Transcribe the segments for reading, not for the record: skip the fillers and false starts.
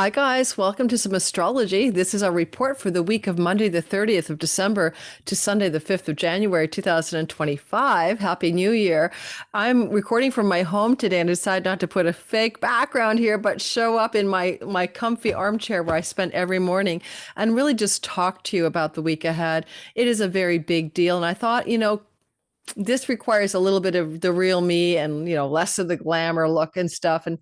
Hi, guys. Welcome to some astrology. This is our report for the week of Monday, the 30th of December to Sunday, the 5th of January, 2025. Happy New Year. I'm recording from my home today and decided not to put a fake background here, but show up in my comfy armchair where I spend every morning and really just talk to you about the week ahead. It is a very big deal. And I thought, this requires a little bit of the real me and, less of the glamour look and stuff. And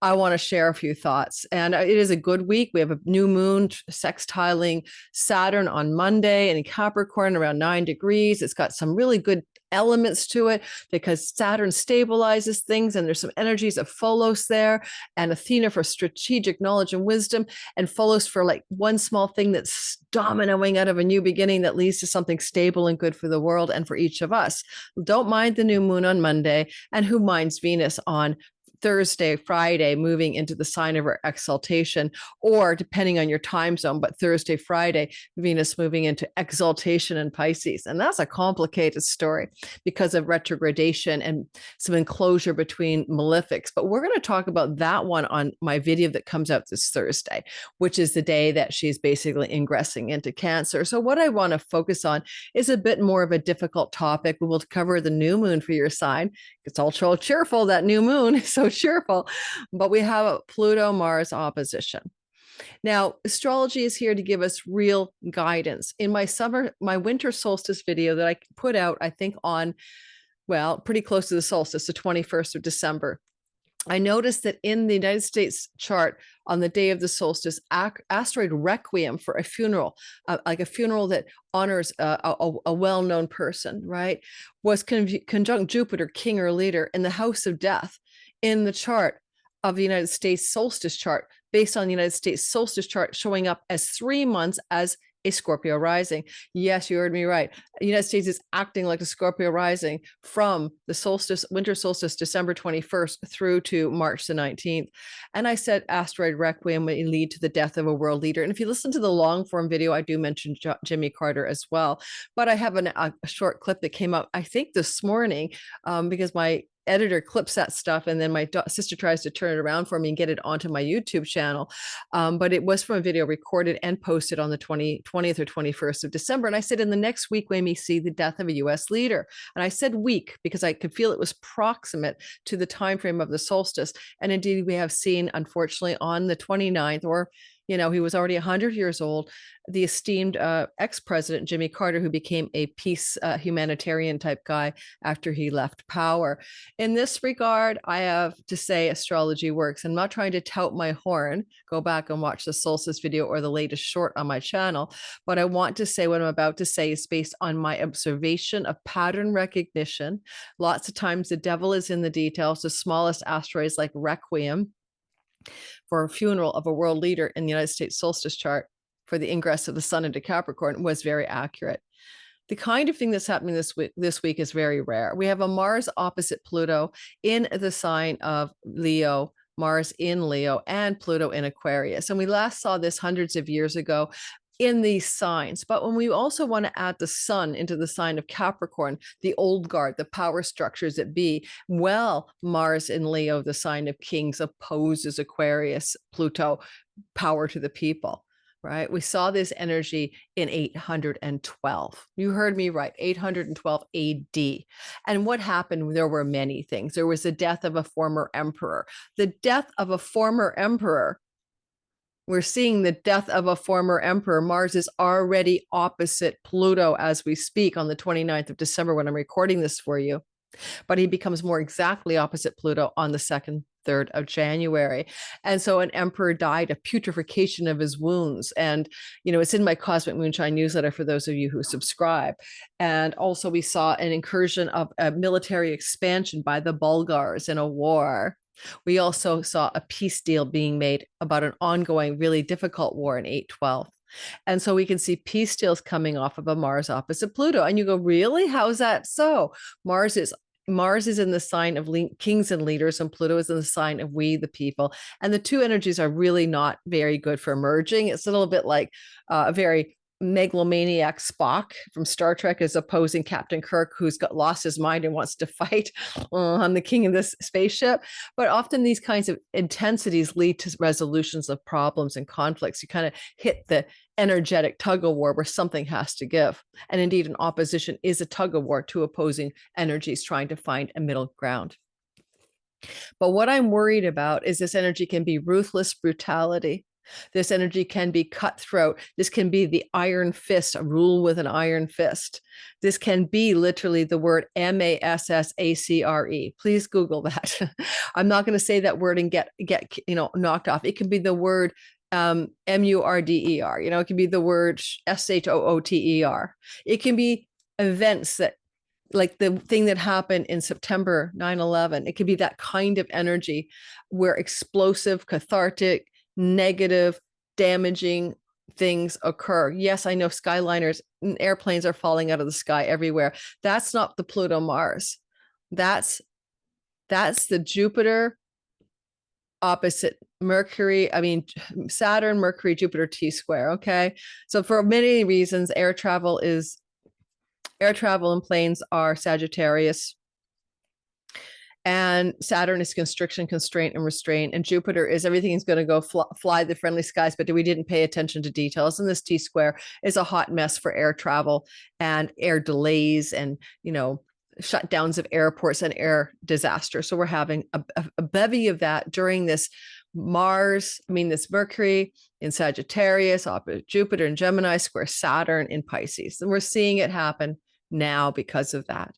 I want to share a few thoughts. And it is a good week. We have a new moon sextiling Saturn on Monday and in Capricorn around 9 degrees. It's got some really good elements to it because Saturn stabilizes things, and there's some energies of Pholus there, and Athena for strategic knowledge and wisdom, and Pholus for like one small thing that's dominoing out of a new beginning that leads to something stable and good for the world and for each of us. Don't mind the new moon on Monday, and who minds Venus on Thursday, Friday, moving into the sign of her exaltation, or depending on your time zone, but Thursday, Friday, Venus moving into exaltation in Pisces. And that's a complicated story because of retrogradation and some enclosure between malefics. But we're going to talk about that one on my video that comes out this Thursday, which is the day that she's basically ingressing into Cancer. So what I want to focus on is a bit more of a difficult topic. We will cover the new moon for your sign. It's all so cheerful, that new moon is so cheerful, but we have a Pluto-Mars opposition. Now, astrology is here to give us real guidance. In my winter solstice video that I put out, I think on, pretty close to the solstice, the 21st of December, I noticed that in the United States chart on the day of the solstice, asteroid Requiem for a funeral, like a funeral that honors a well-known person, right, was conjunct Jupiter, king or leader, in the house of death in the chart of the United States solstice chart, based on the United States solstice chart showing up as 3 months as a Scorpio rising. Yes, you heard me right. The United States is acting like a Scorpio rising from the solstice, winter solstice, December 21st through to March the 19th. And I said asteroid Requiem may lead to the death of a world leader. And if you listen to the long form video, I do mention Jimmy Carter as well. But I have a short clip that came out, I think this morning, because my editor clips that stuff, and then my sister tries to turn it around for me and get it onto my YouTube channel. But it was from a video recorded and posted on the 20th or 21st of December. And I said, in the next week, we may see the death of a US leader. And I said week because I could feel it was proximate to the time frame of the solstice. And indeed, we have seen, unfortunately, on the 29th, or he was already 100 years old, the esteemed ex-president Jimmy Carter, who became a peace humanitarian type guy after he left power. In this regard, I have to say astrology works. I'm not trying to tout my horn. Go back and watch the solstice video or the latest short on my channel. But I want to say what I'm about to say is based on my observation of pattern recognition. Lots of times the devil is in the details. The smallest asteroids like Requiem for a funeral of a world leader in the United States solstice chart for the ingress of the sun into Capricorn was very accurate. The kind of thing that's happening this week is very rare. We have a Mars opposite Pluto in the sign of Leo, Mars in Leo, and Pluto in Aquarius. And we last saw this hundreds of years ago in these signs. But when we also want to add the sun into the sign of Capricorn, the old guard, the power structures that be, Mars in Leo, the sign of kings, opposes Aquarius, Pluto, power to the people, right? We saw this energy in 812. You heard me right, 812 AD. And what happened? There were many things. There was the death of a former emperor. The death of a former emperor, we're seeing the death of a former emperor. Mars is already opposite Pluto as we speak on the 29th of December when I'm recording this for you. But he becomes more exactly opposite Pluto on the 2nd, 3rd of January. And so an emperor died, a putrefaction of his wounds. And, it's in my Cosmic Moonshine newsletter for those of you who subscribe. And also we saw an incursion of a military expansion by the Bulgars in a war. We also saw a peace deal being made about an ongoing, really difficult war in 812. And so we can see peace deals coming off of a Mars opposite Pluto. And you go, really? How is that so? Mars is in the sign of kings and leaders, and Pluto is in the sign of we, the people. And the two energies are really not very good for merging. It's a little bit like a very megalomaniac Spock from Star Trek is opposing Captain Kirk, who's got lost his mind and wants to fight. I'm the king of this spaceship. But often these kinds of intensities lead to resolutions of problems and conflicts. You kind of hit the energetic tug of war where something has to give. And indeed, an opposition is a tug of war, two opposing energies trying to find a middle ground. But what I'm worried about is this energy can be ruthless brutality. This energy can be cutthroat. This can be the iron fist, a rule with an iron fist. This can be literally the word MASSACRE. Please Google that. I'm not going to say that word and get knocked off. It can be the word MURDER. It can be the word SHOOTER. It can be events that, like the thing that happened in September 9/11. It could be that kind of energy where explosive, cathartic, negative, damaging things occur. Yes, I know skyliners and airplanes are falling out of the sky everywhere. That's not the Pluto Mars. That's the Jupiter opposite Mercury. I mean, Saturn, Mercury, Jupiter T-square. Okay. So for many reasons, air travel and planes are Sagittarius. And Saturn is constriction, constraint, and restraint. And Jupiter is everything is going to go fly the friendly skies, but we didn't pay attention to details. And this T-square is a hot mess for air travel and air delays and, shutdowns of airports and air disaster. So we're having a bevy of that during this this Mercury in Sagittarius, opposite Jupiter in Gemini, square Saturn in Pisces. And we're seeing it happen now because of that.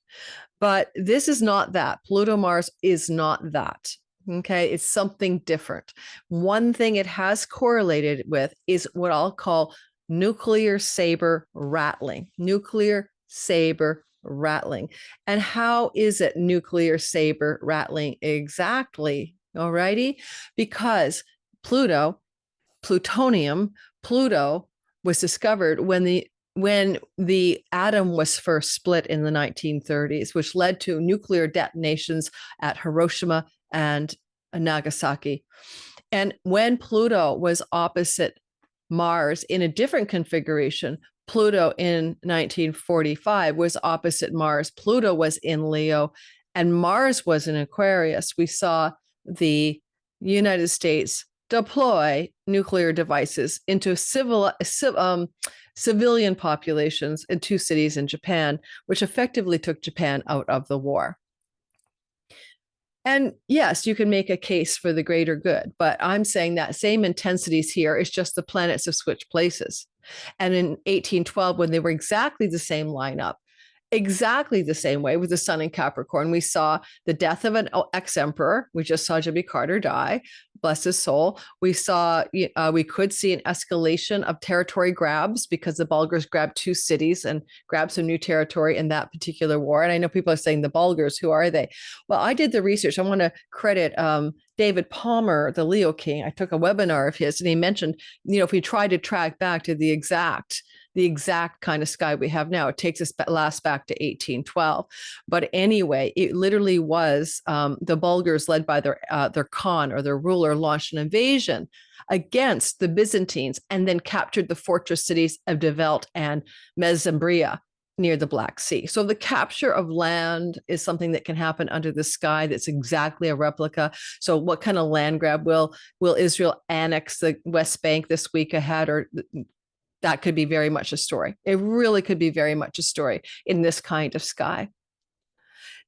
But this is not that. Pluto Mars is not that. Okay. It's something different. One thing it has correlated with is what I'll call nuclear sabre rattling. Nuclear sabre rattling. And how is it nuclear sabre rattling exactly? All righty. Because Pluto was discovered when the atom was first split in the 1930s, which led to nuclear detonations at Hiroshima and Nagasaki. And when Pluto was opposite Mars in a different configuration, Pluto in 1945 was opposite Mars. Pluto was in Leo and Mars was in Aquarius. We saw the United States deploy nuclear devices into civilian populations in 2 cities in Japan, which effectively took Japan out of the war. And yes, you can make a case for the greater good, but I'm saying that same intensities here is just the planets have switched places. And in 1812, when they were exactly the same lineup, exactly the same way with the sun in Capricorn, we saw the death of an ex-emperor. We just saw Jimmy Carter die, bless his soul. We could see an escalation of territory grabs because the Bulgars grabbed 2 cities and grabbed some new territory in that particular war. And I know people are saying the Bulgars, who are they? Well, I did the research. I want to credit David Palmer, the Leo King. I took a webinar of his and he mentioned, if we try to track back to the exact kind of sky we have now, it takes us last back to 1812. But anyway, it literally was the Bulgars, led by their Khan or their ruler, launched an invasion against the Byzantines and then captured the fortress cities of Develt and Mesembria near the Black Sea. So the capture of land is something that can happen under the sky that's exactly a replica. So what kind of land grab will Israel annex the West Bank this week ahead, or that could be very much a story. It really could be very much a story in this kind of sky.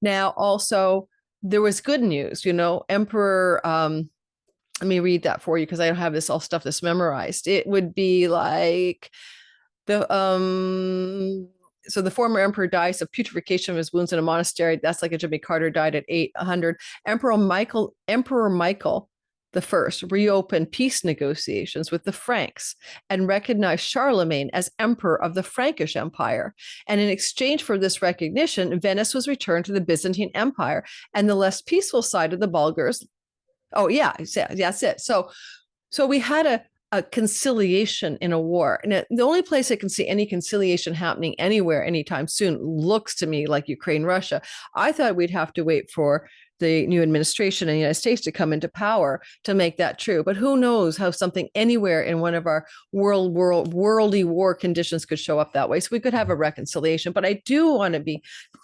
Now, also, there was good news, Emperor, let me read that for you because I don't have all stuff that's memorized. It would be like so the former emperor dies of putrefaction of his wounds in a monastery. That's like a Jimmy Carter died at 800. Emperor Michael the First reopened peace negotiations with the Franks and recognized Charlemagne as emperor of the Frankish Empire. And in exchange for this recognition, Venice was returned to the Byzantine Empire and the less peaceful side of the Bulgars. Oh, yeah, that's it. So we had a conciliation in a war. And the only place I can see any conciliation happening anywhere anytime soon looks to me like Ukraine, Russia. I thought we'd have to wait for the new administration in the United States to come into power to make that true. But who knows how something anywhere in one of our worldy war conditions could show up that way. So we could have a reconciliation. But I do want to be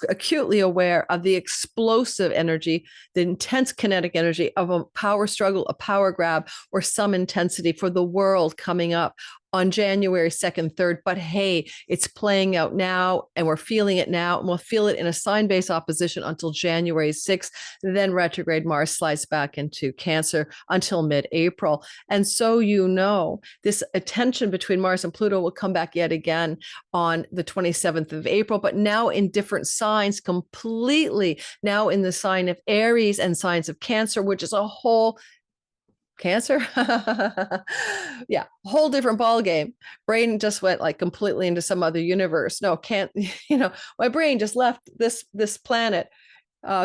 acutely aware of the explosive energy, the intense kinetic energy of a power struggle, a power grab, or some intensity for the world coming up on January 2nd, 3rd. But hey, it's playing out now and we're feeling it now, and we'll feel it in a sign-based opposition until January 6th. Then retrograde Mars slides back into Cancer until mid-April. And so, this attention between Mars and Pluto will come back yet again on the 27th of April, but now in different signs completely. Now in the sign of Aries and signs of Cancer, which is a whole Cancer. Yeah, whole different ball game. Brain just went like completely into some other universe. No, can't, my brain just left this planet.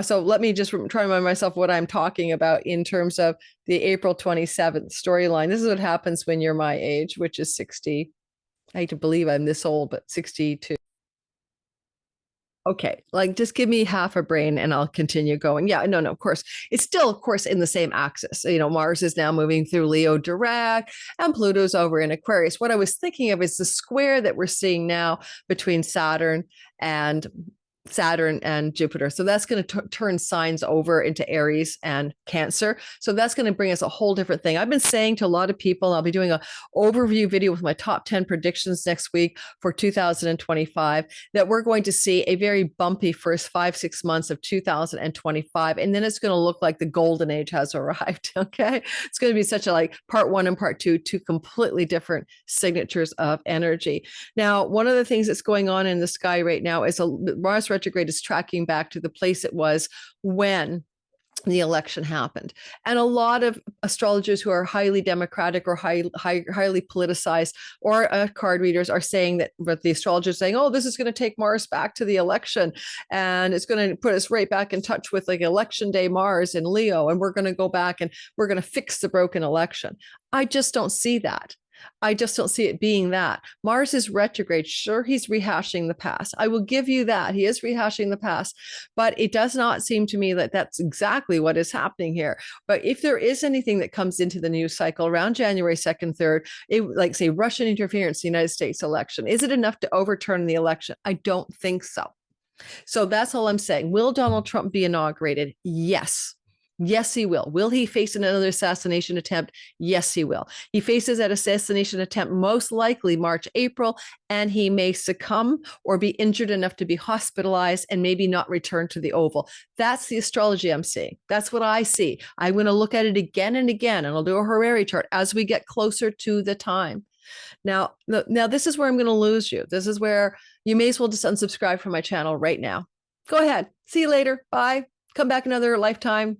So let me just try to remind myself what I'm talking about in terms of the April 27th storyline. This is what happens when you're my age, which is 60. I hate to believe I'm this old, but 62. Okay, like just give me half a brain and I'll continue going. Yeah, no, of course. It's still, of course, in the same axis. Mars is now moving through Leo direct and Pluto's over in Aquarius. What I was thinking of is the square that we're seeing now between Saturn and Jupiter. So that's going to turn signs over into Aries and Cancer. So that's going to bring us a whole different thing. I've been saying to a lot of people, I'll be doing an overview video with my top 10 predictions next week for 2025, that we're going to see a very bumpy first 5-6 months of 2025. And then it's going to look like the golden age has arrived. Okay. It's going to be such a part one and part two completely different signatures of energy. Now, one of the things that's going on in the sky right now is Mars retrograde is tracking back to the place it was when the election happened. And a lot of astrologers who are highly democratic or highly politicized, or card readers are saying that, but the astrologers saying, oh, this is going to take Mars back to the election and it's going to put us right back in touch with election day Mars in Leo, and we're going to go back and we're going to fix the broken election. I just don't see that. I just don't see it being that. Mars is retrograde. Sure, he's rehashing the past. I will give you that. He is rehashing the past, but it does not seem to me that that's exactly what is happening here. But if there is anything that comes into the news cycle around January 2nd, 3rd, like say Russian interference in the United States election, is it enough to overturn the election? I don't think so. So that's all I'm saying. Will Donald Trump be inaugurated? Yes. Yes, he will. Will he face another assassination attempt? Yes, he will. He faces that assassination attempt most likely March, April, and he may succumb or be injured enough to be hospitalized and maybe not return to the Oval. That's the astrology I'm seeing. That's what I see. I'm going to look at it again and again, and I'll do a Horary chart as we get closer to the time. Now, this is where I'm going to lose you. This is where you may as well just unsubscribe from my channel right now. Go ahead. See you later. Bye. Come back another lifetime.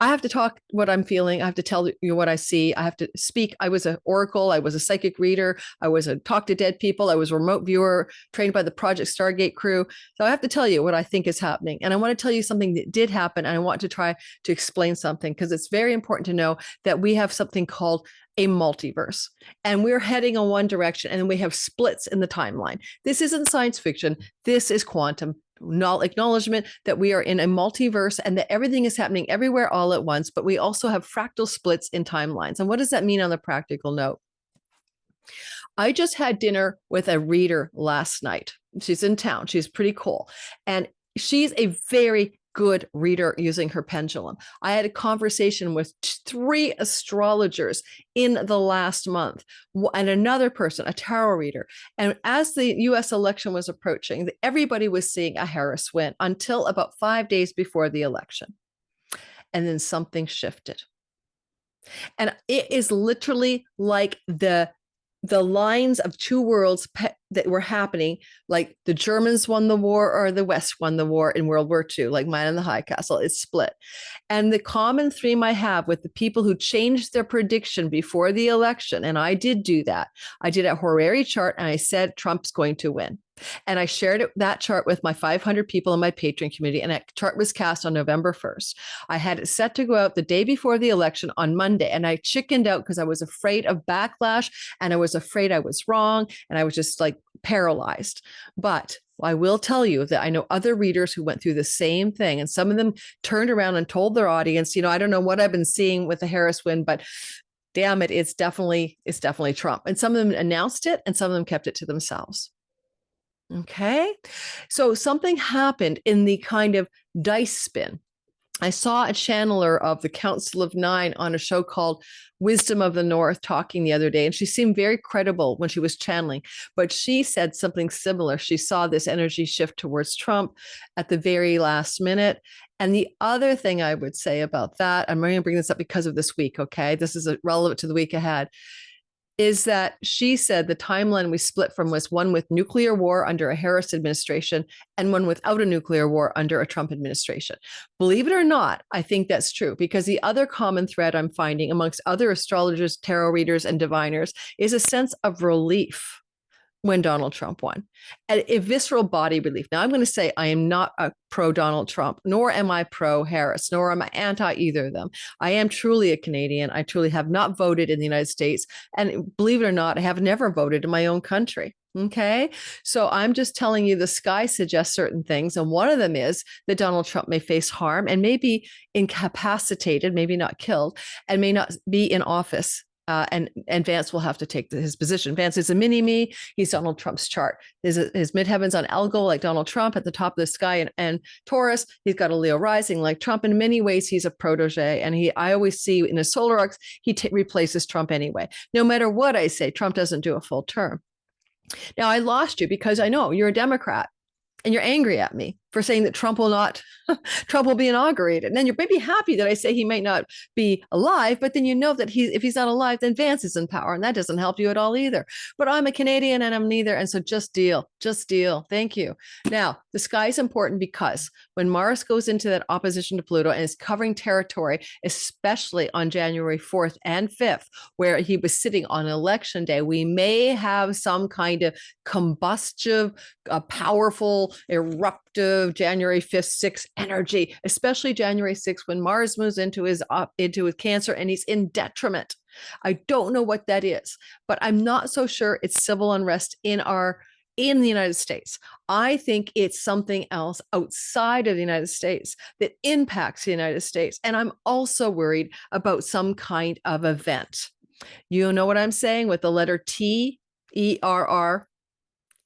I have to talk what I'm feeling. I have to tell you what I see. I have to speak. I was an oracle. I was a psychic reader. I was a talk to dead people. I was a remote viewer trained by the Project Stargate crew. So I have to tell you what I think is happening. And I want to tell you something that did happen. And I want to try to explain something, because it's very important to know that we have something called a multiverse, and we're heading in one direction, and we have splits in the timeline. This isn't science fiction. This is quantum acknowledgement that we are in a multiverse and that everything is happening everywhere all at once, but we also have fractal splits in timelines. And what does that mean on the practical note? I just had dinner with a reader last night. She's in town. She's pretty cool. And she's a very good reader using her pendulum. I had a conversation with 3 astrologers in the last month, and another person, a tarot reader. And as the US election was approaching, everybody was seeing a Harris win until about 5 days before the election. And then something shifted. And it is literally like the lines of 2 worlds that were happening, like the Germans won the war or the West won the war in World War II, like Mine in the High Castle, it's split. And the common theme I have with the people who changed their prediction before the election, and I did do that. I did a Horary chart and I said Trump's going to win. And I shared that chart with my 500 people in my Patreon community, and that chart was cast on November 1st. I had it set to go out the day before the election on Monday, and I chickened out because I was afraid of backlash, and I was afraid I was wrong, and I was just like paralyzed. But Well, I will tell you that I know other readers who went through the same thing, and some of them turned around and told their audience, I don't know what I've been seeing with the Harris win, but damn it, it's definitely Trump. And some of them announced it and some of them kept it to themselves. Okay. So something happened in the kind of dice spin. I saw a channeler of the Council of Nine on a show called Wisdom of the North talking the other day, and she seemed very credible when she was channeling, but she said something similar. She saw this energy shift towards Trump at the very last minute. And the other thing I would say about that, I'm going to bring this up because of this week, okay? This is relevant to the week ahead, is that she said the timeline we split from was one with nuclear war under a Harris administration and one without a nuclear war under a Trump administration. Believe it or not, I think that's true, because the other common thread I'm finding amongst other astrologers, tarot readers, and diviners is a sense of relief when Donald Trump won, and a visceral body relief. Now, I'm going to say I am not a pro Donald Trump, nor am I pro Harris, nor am I anti either of them. I am truly a Canadian. I truly have not voted in the United States. And believe it or not, I have never voted in my own country. Okay. So I'm just telling you the sky suggests certain things. And one of them is that Donald Trump may face harm and may be incapacitated, maybe not killed, and may not be in office. And Vance will have to take his position. Vance is a mini-me. He's Donald Trump's chart. His midheaven's on Algol, like Donald Trump, at the top of the sky, and Taurus. He's got a Leo rising, like Trump. In many ways, he's a protege. And I always see in his solar arcs, he replaces Trump anyway. No matter what I say, Trump doesn't do a full term. Now, I lost you because I know you're a Democrat and you're angry at me for saying that Trump will be inaugurated. And then you're maybe happy that I say he might not be alive, but then you know that if he's not alive, then Vance is in power, and that doesn't help you at all either. But I'm a Canadian and I'm neither. And so just deal. Thank you. Now, the sky is important because when Mars goes into that opposition to Pluto and is covering territory, especially on January 4th and 5th, where he was sitting on election day, we may have some kind of combustive, powerful, eruptive January 5th, 6th energy, especially January 6th when Mars moves into his Cancer and he's in detriment. I don't know what that is, but I'm not so sure it's civil unrest in the United States. I think it's something else outside of the United States that impacts the United States. And I'm also worried about some kind of event. You know what I'm saying with the letter T, E-R-R,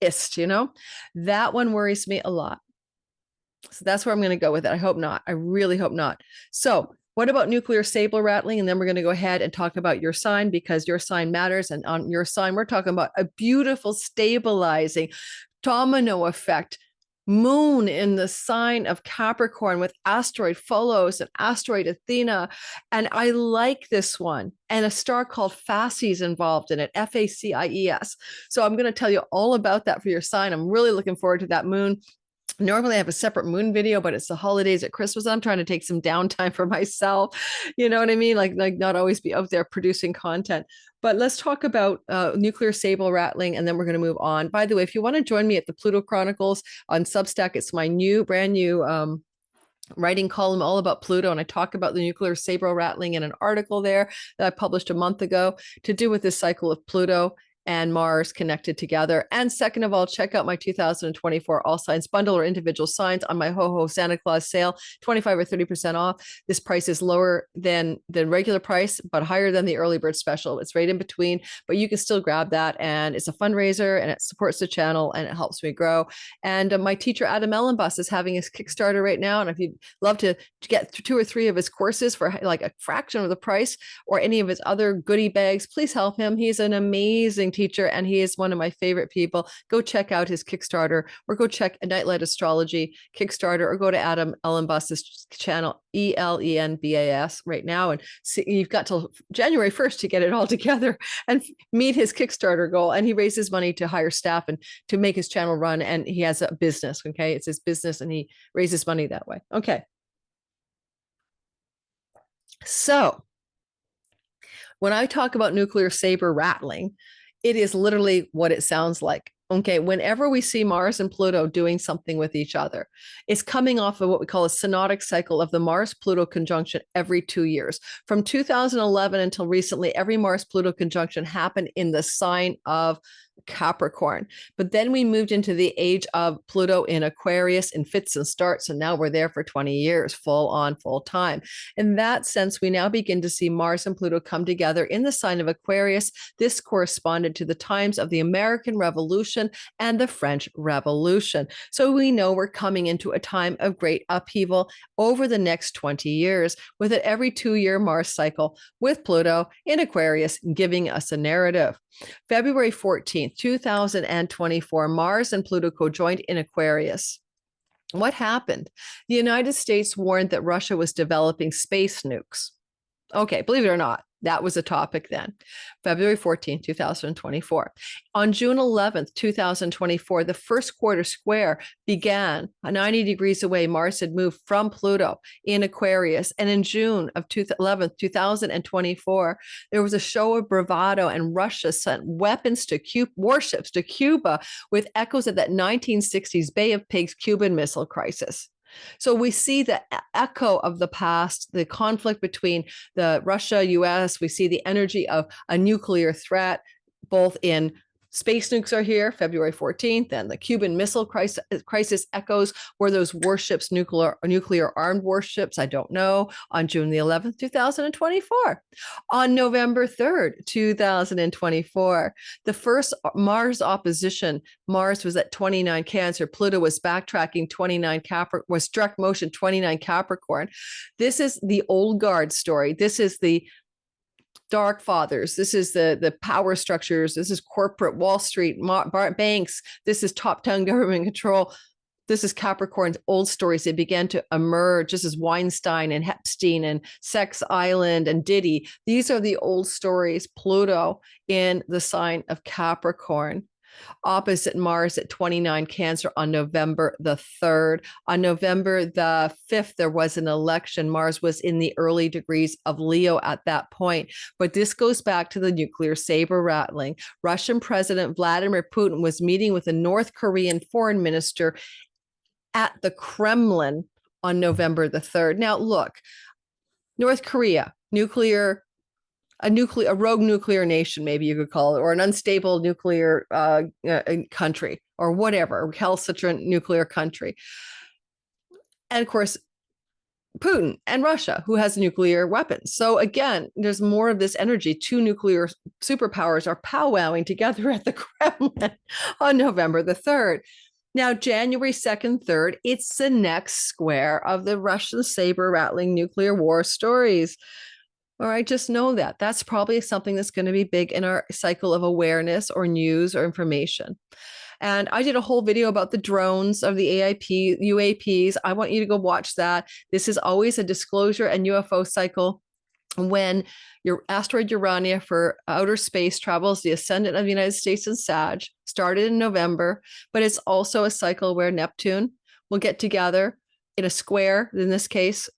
ist, that one worries me a lot. So that's where I'm going to go with it. I hope not. I really hope not. So what about nuclear sabre rattling? And then we're going to go ahead and talk about your sign, because your sign matters. And on your sign, we're talking about a beautiful stabilizing domino effect moon in the sign of Capricorn with asteroid Pholus and asteroid Athena. And I like this one. And a star called Facies involved in it, Facies. So I'm going to tell you all about that for your sign. I'm really looking forward to that moon. Normally I have a separate moon video, but it's the holidays at Christmas. I'm trying to take some downtime for myself. You know what I mean? Like not always be out there producing content. But let's talk about nuclear sabre rattling, and then we're going to move on. By the way, if you want to join me at the Pluto Chronicles on Substack, it's my brand new writing column all about Pluto, and I talk about the nuclear sabre rattling in an article there that I published a month ago to do with this cycle of Pluto and Mars connected together. And second of all, check out my 2024 all signs bundle or individual signs on my Ho Santa Claus sale, 25 or 30% off. This price is lower than the regular price, but higher than the early bird special. It's right in between, but you can still grab that. And it's a fundraiser and it supports the channel and it helps me grow. And my teacher, Adam Ellenbus, is having his Kickstarter right now. And if you'd love to get 2 or 3 of his courses for like a fraction of the price, or any of his other goodie bags, please help him. He's an amazing teacher and he is one of my favorite people. Go check out his Kickstarter, or go check a Nightlight Astrology Kickstarter, or go to Adam Ellenbus's channel, ELENBAS, right now, and see, you've got till January 1st to get it all together and meet his Kickstarter goal. And he raises money to hire staff and to make his channel run, and he has a business. Okay, it's his business and he raises money that way. Okay, so when I talk about nuclear sabre rattling, it is literally what it sounds like. Okay, whenever we see Mars and Pluto doing something with each other, it's coming off of what we call a synodic cycle of the Mars-Pluto conjunction every 2 years. From 2011 until recently, every Mars-Pluto conjunction happened in the sign of Capricorn. But then we moved into the age of Pluto in Aquarius in fits and starts. And now we're there for 20 years, full on, full time. In that sense, we now begin to see Mars and Pluto come together in the sign of Aquarius. This corresponded to the times of the American Revolution and the French Revolution. So we know we're coming into a time of great upheaval over the next 20 years, with an every 2-year Mars cycle, with Pluto in Aquarius giving us a narrative. February 14th, 2024, Mars and Pluto co-joined in Aquarius. What happened? The United States warned that Russia was developing space nukes. Okay, believe it or not, that was a topic then. February 14th, 2024. On June 11th, 2024, the first quarter square began 90 degrees away. Mars had moved from Pluto in Aquarius. And in June of 11th, 2024, there was a show of bravado, and Russia sent weapons to warships to Cuba with echoes of that 1960s Bay of Pigs Cuban Missile Crisis. So we see the echo of the past, the conflict between the Russia, US. We see the energy of a nuclear threat, both in space nukes are here, February 14th, and the Cuban Missile Crisis echoes. Were those warships nuclear armed warships? I don't know. On June the 11th, 2024. On November 3rd, 2024, the first Mars opposition. Mars was at 29 Cancer. Pluto was backtracking 29 Capricorn, was direct motion 29 Capricorn. This is the old guard story. This is the dark fathers. This is the power structures. This is corporate Wall Street, banks. This is top-down government control. This is Capricorn's old stories. They began to emerge. This is Weinstein and Epstein and Sex Island and Diddy. These are the old stories. Pluto in the sign of Capricorn, opposite Mars at 29 Cancer on November the 3rd. On November the 5th, there was an election. Mars was in the early degrees of Leo at that point. But this goes back to the nuclear saber rattling. Russian President Vladimir Putin was meeting with a North Korean foreign minister at the Kremlin on November the 3rd. Now, look, North Korea, a rogue nuclear nation, maybe you could call it, or an unstable nuclear country, or whatever, recalcitrant nuclear country. And of course, Putin and Russia, who has nuclear weapons. So again, there's more of this energy. Two nuclear superpowers are powwowing together at the Kremlin on November the 3rd. Now, January 2nd, 3rd, it's the next square of the Russian saber rattling nuclear war stories. All right, just know that. That's probably something that's going to be big in our cycle of awareness or news or information. And I did a whole video about the drones of the UAPs. I want you to go watch that. This is always a disclosure and UFO cycle when your asteroid Urania for outer space travels the ascendant of the United States in Sag, started in November, but it's also a cycle where Neptune will get together in a square, in this case,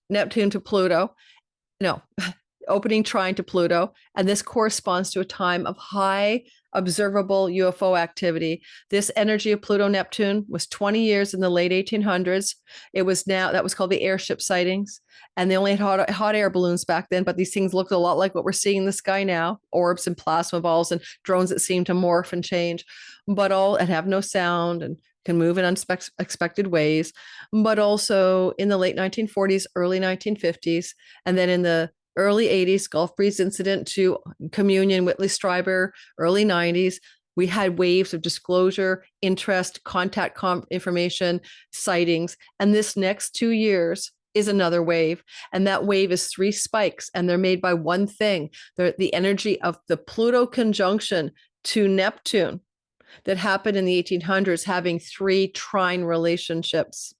Neptune to Pluto. No, opening trine to Pluto. And this corresponds to a time of high observable UFO activity. This energy of Pluto-Neptune was 20 years in the late 1800s. That was called the airship sightings. And they only had hot air balloons back then, but these things looked a lot like what we're seeing in the sky now, orbs and plasma balls and drones that seem to morph and change, and have no sound and can move in unexpected ways, but also in the late 1940s, early 1950s, and then in the early 80s, Gulf Breeze incident to Communion, Whitley Strieber, early 90s, we had waves of disclosure, interest, contact information, sightings. And this next 2 years is another wave. And that wave is 3 spikes, and they're made by one thing. They're the energy of the Pluto conjunction to Neptune that happened in the 1800s, having 3 trine relationships.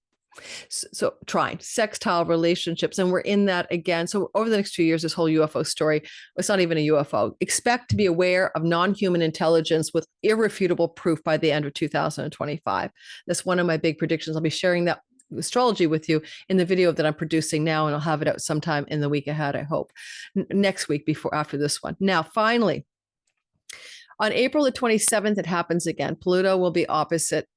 So trine, sextile relationships. And we're in that again. So over the next 2 years, this whole UFO story, it's not even a UFO. Expect to be aware of non-human intelligence with irrefutable proof by the end of 2025. That's one of my big predictions. I'll be sharing that astrology with you in the video that I'm producing now, and I'll have it out sometime in the week ahead, I hope. Next week after this one. Now, finally, on April the 27th, it happens again. Pluto will be opposite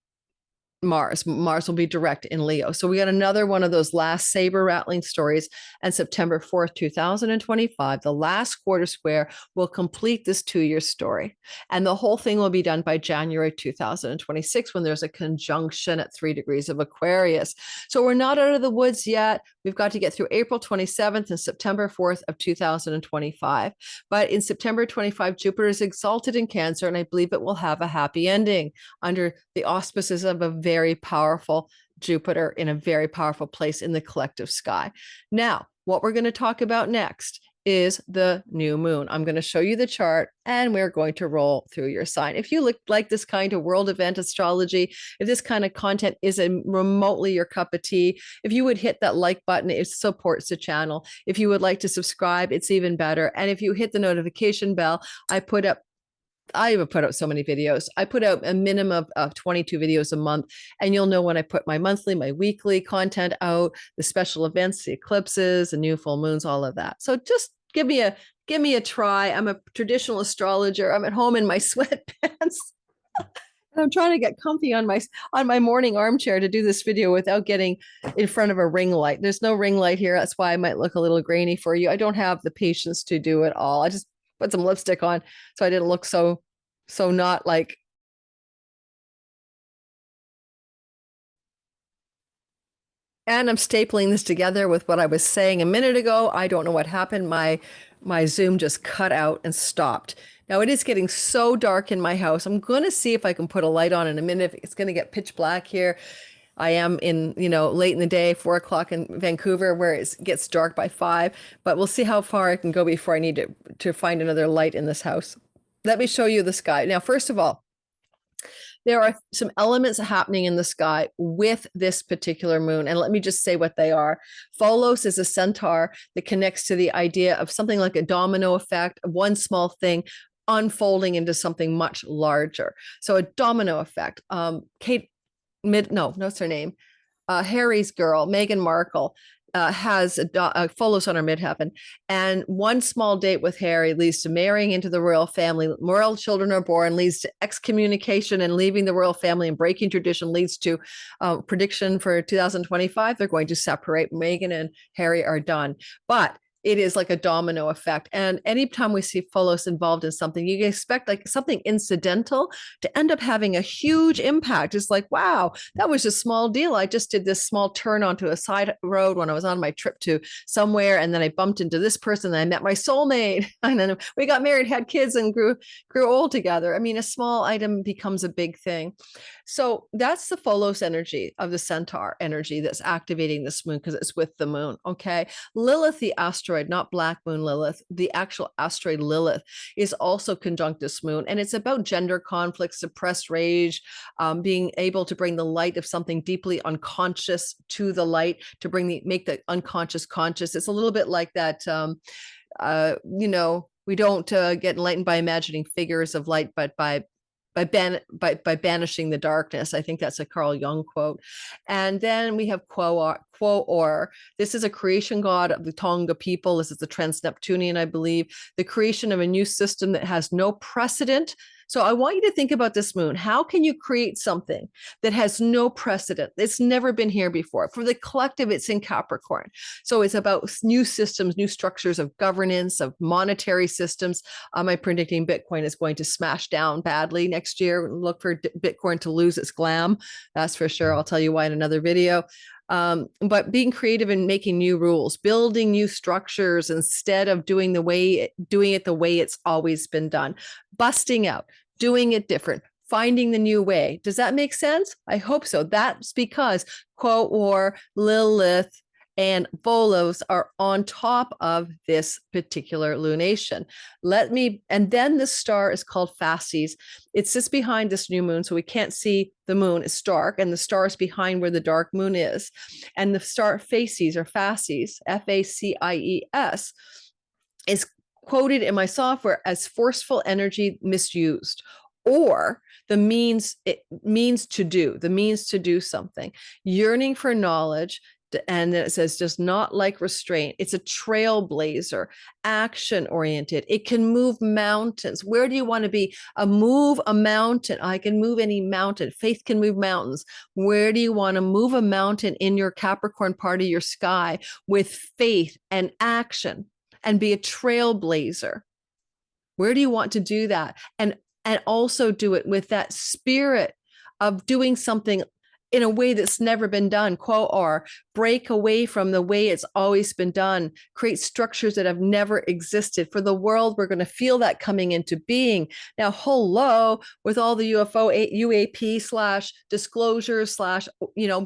Mars. Mars will be direct in Leo. So we got another one of those last saber rattling stories. And September 4th, 2025, the last quarter square will complete this 2-year story. And the whole thing will be done by January 2026 when there's a conjunction at 3 degrees of Aquarius. So we're not out of the woods yet. We've got to get through April 27th and September 4th of 2025. But in September 25, Jupiter is exalted in Cancer, and I believe it will have a happy ending under the auspices of a very powerful Jupiter in a very powerful place in the collective sky. Now, what we're going to talk about next is the new moon. I'm going to show you the chart and we're going to roll through your sign. If you look like this kind of world event astrology, if this kind of content isn't remotely your cup of tea, if you would hit that like button, it supports the channel. If you would like to subscribe, it's even better. And if you hit the notification bell, I even put out so many videos. I put out a minimum of 22 videos a month, and you'll know when I put my monthly, my weekly content out, the special events, the eclipses, the new full moons, all of that. So just give me a try. I'm a traditional astrologer. I'm at home in my sweatpants. I'm trying to get comfy on my morning armchair to do this video without getting in front of a ring light. There's no ring light here. That's why I might look a little grainy for you. I don't have the patience to do it all. I just put some lipstick on so I didn't look so not like. And I'm stapling this together with what I was saying a minute ago. I don't know what happened. My Zoom just cut out and stopped. Now it is getting so dark in my house. I'm going to see if I can put a light on in a minute. It's going to get pitch black here. I am in, late in the day, 4 o'clock in Vancouver, where it gets dark by 5, but we'll see how far I can go before I need to find another light in this house. Let me show you the sky. Now, first of all, there are some elements happening in the sky with this particular moon. And let me just say what they are. Pholus is a centaur that connects to the idea of something like a domino effect, one small thing unfolding into something much larger. So a domino effect. What's her name? Harry's girl, Meghan Markle, has a Pholus on her midheaven. And one small date with Harry leads to marrying into the royal family. Royal children are born, leads to excommunication and leaving the royal family, and breaking tradition leads to prediction for 2025. They're going to separate. Meghan and Harry are done. But it is like a domino effect. And anytime we see Pholus involved in something, you expect like something incidental to end up having a huge impact. It's like, wow, that was a small deal. I just did this small turn onto a side road when I was on my trip to somewhere. And then I bumped into this person and I met my soulmate. And then we got married, had kids, and grew old together. I mean, a small item becomes a big thing. So that's the Pholus energy of the centaur energy that's activating this moon because it's with the moon. Okay. Lilith, the asteroid, not Black Moon Lilith, the actual asteroid Lilith is also conjunct this moon. And it's about gender conflict, suppressed rage, being able to bring the light of something deeply unconscious to the light, to make the unconscious conscious. It's a little bit like that, we don't get enlightened by imagining figures of light, but by banishing the darkness. I think that's a Carl Jung quote. And then we have Quaor. This is a creation god of the Tonga people. This is the Trans-Neptunian, I believe, the creation of a new system that has no precedent. So I want you to think about this moon. How can you create something that has no precedent? It's never been here before. For the collective, it's in Capricorn. So it's about new systems, new structures of governance, of monetary systems. I'm predicting Bitcoin is going to smash down badly next year. Look for Bitcoin to lose its glam. That's for sure. I'll tell you why in another video. But being creative and making new rules, building new structures instead of doing it the way it's always been done, busting out, doing it different, finding the new way. Does that make sense? I hope so. That's because Quaor, Lilith, and Pholus are on top of this particular lunation. And then the star is called Fasces. It sits behind this new moon, so we can't see the moon. It's dark, and the star is behind where the dark moon is. And the star Fasces, or Fasces, Facies, is quoted in my software as forceful energy misused, or the means to do something, yearning for knowledge, And then it says, does not like restraint. It's a trailblazer, action oriented. It can move mountains. Where do you want to be? Move a mountain. I can move any mountain. Faith can move mountains. Where do you want to move a mountain in your Capricorn part of your sky with faith and action and be a trailblazer? Where do you want to do that? And also do it with that spirit of doing something in a way that's never been done. Quaor, break away from the way it's always been done, create structures that have never existed. For the world, we're going to feel that coming into being. Now, hello, with all the UAP slash disclosures slash,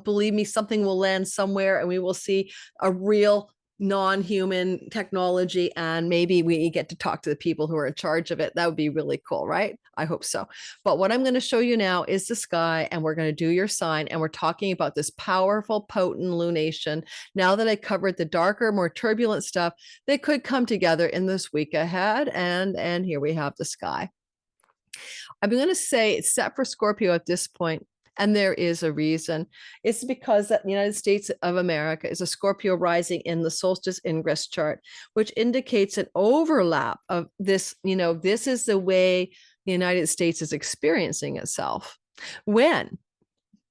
believe me, something will land somewhere and we will see a real non-human technology, and maybe we get to talk to the people who are in charge of it. That would be really cool, right? I hope so. But what I'm going to show you now is the sky, and we're going to do your sign, and we're talking about this powerful, potent lunation. Now that I covered the darker, more turbulent stuff, they could come together in this week ahead, and here we have the sky. I'm going to say it's set for Scorpio at this point. And there is a reason. It's because that the United States of America is a Scorpio rising in the solstice ingress chart, which indicates an overlap of this. This is the way the United States is experiencing itself. When?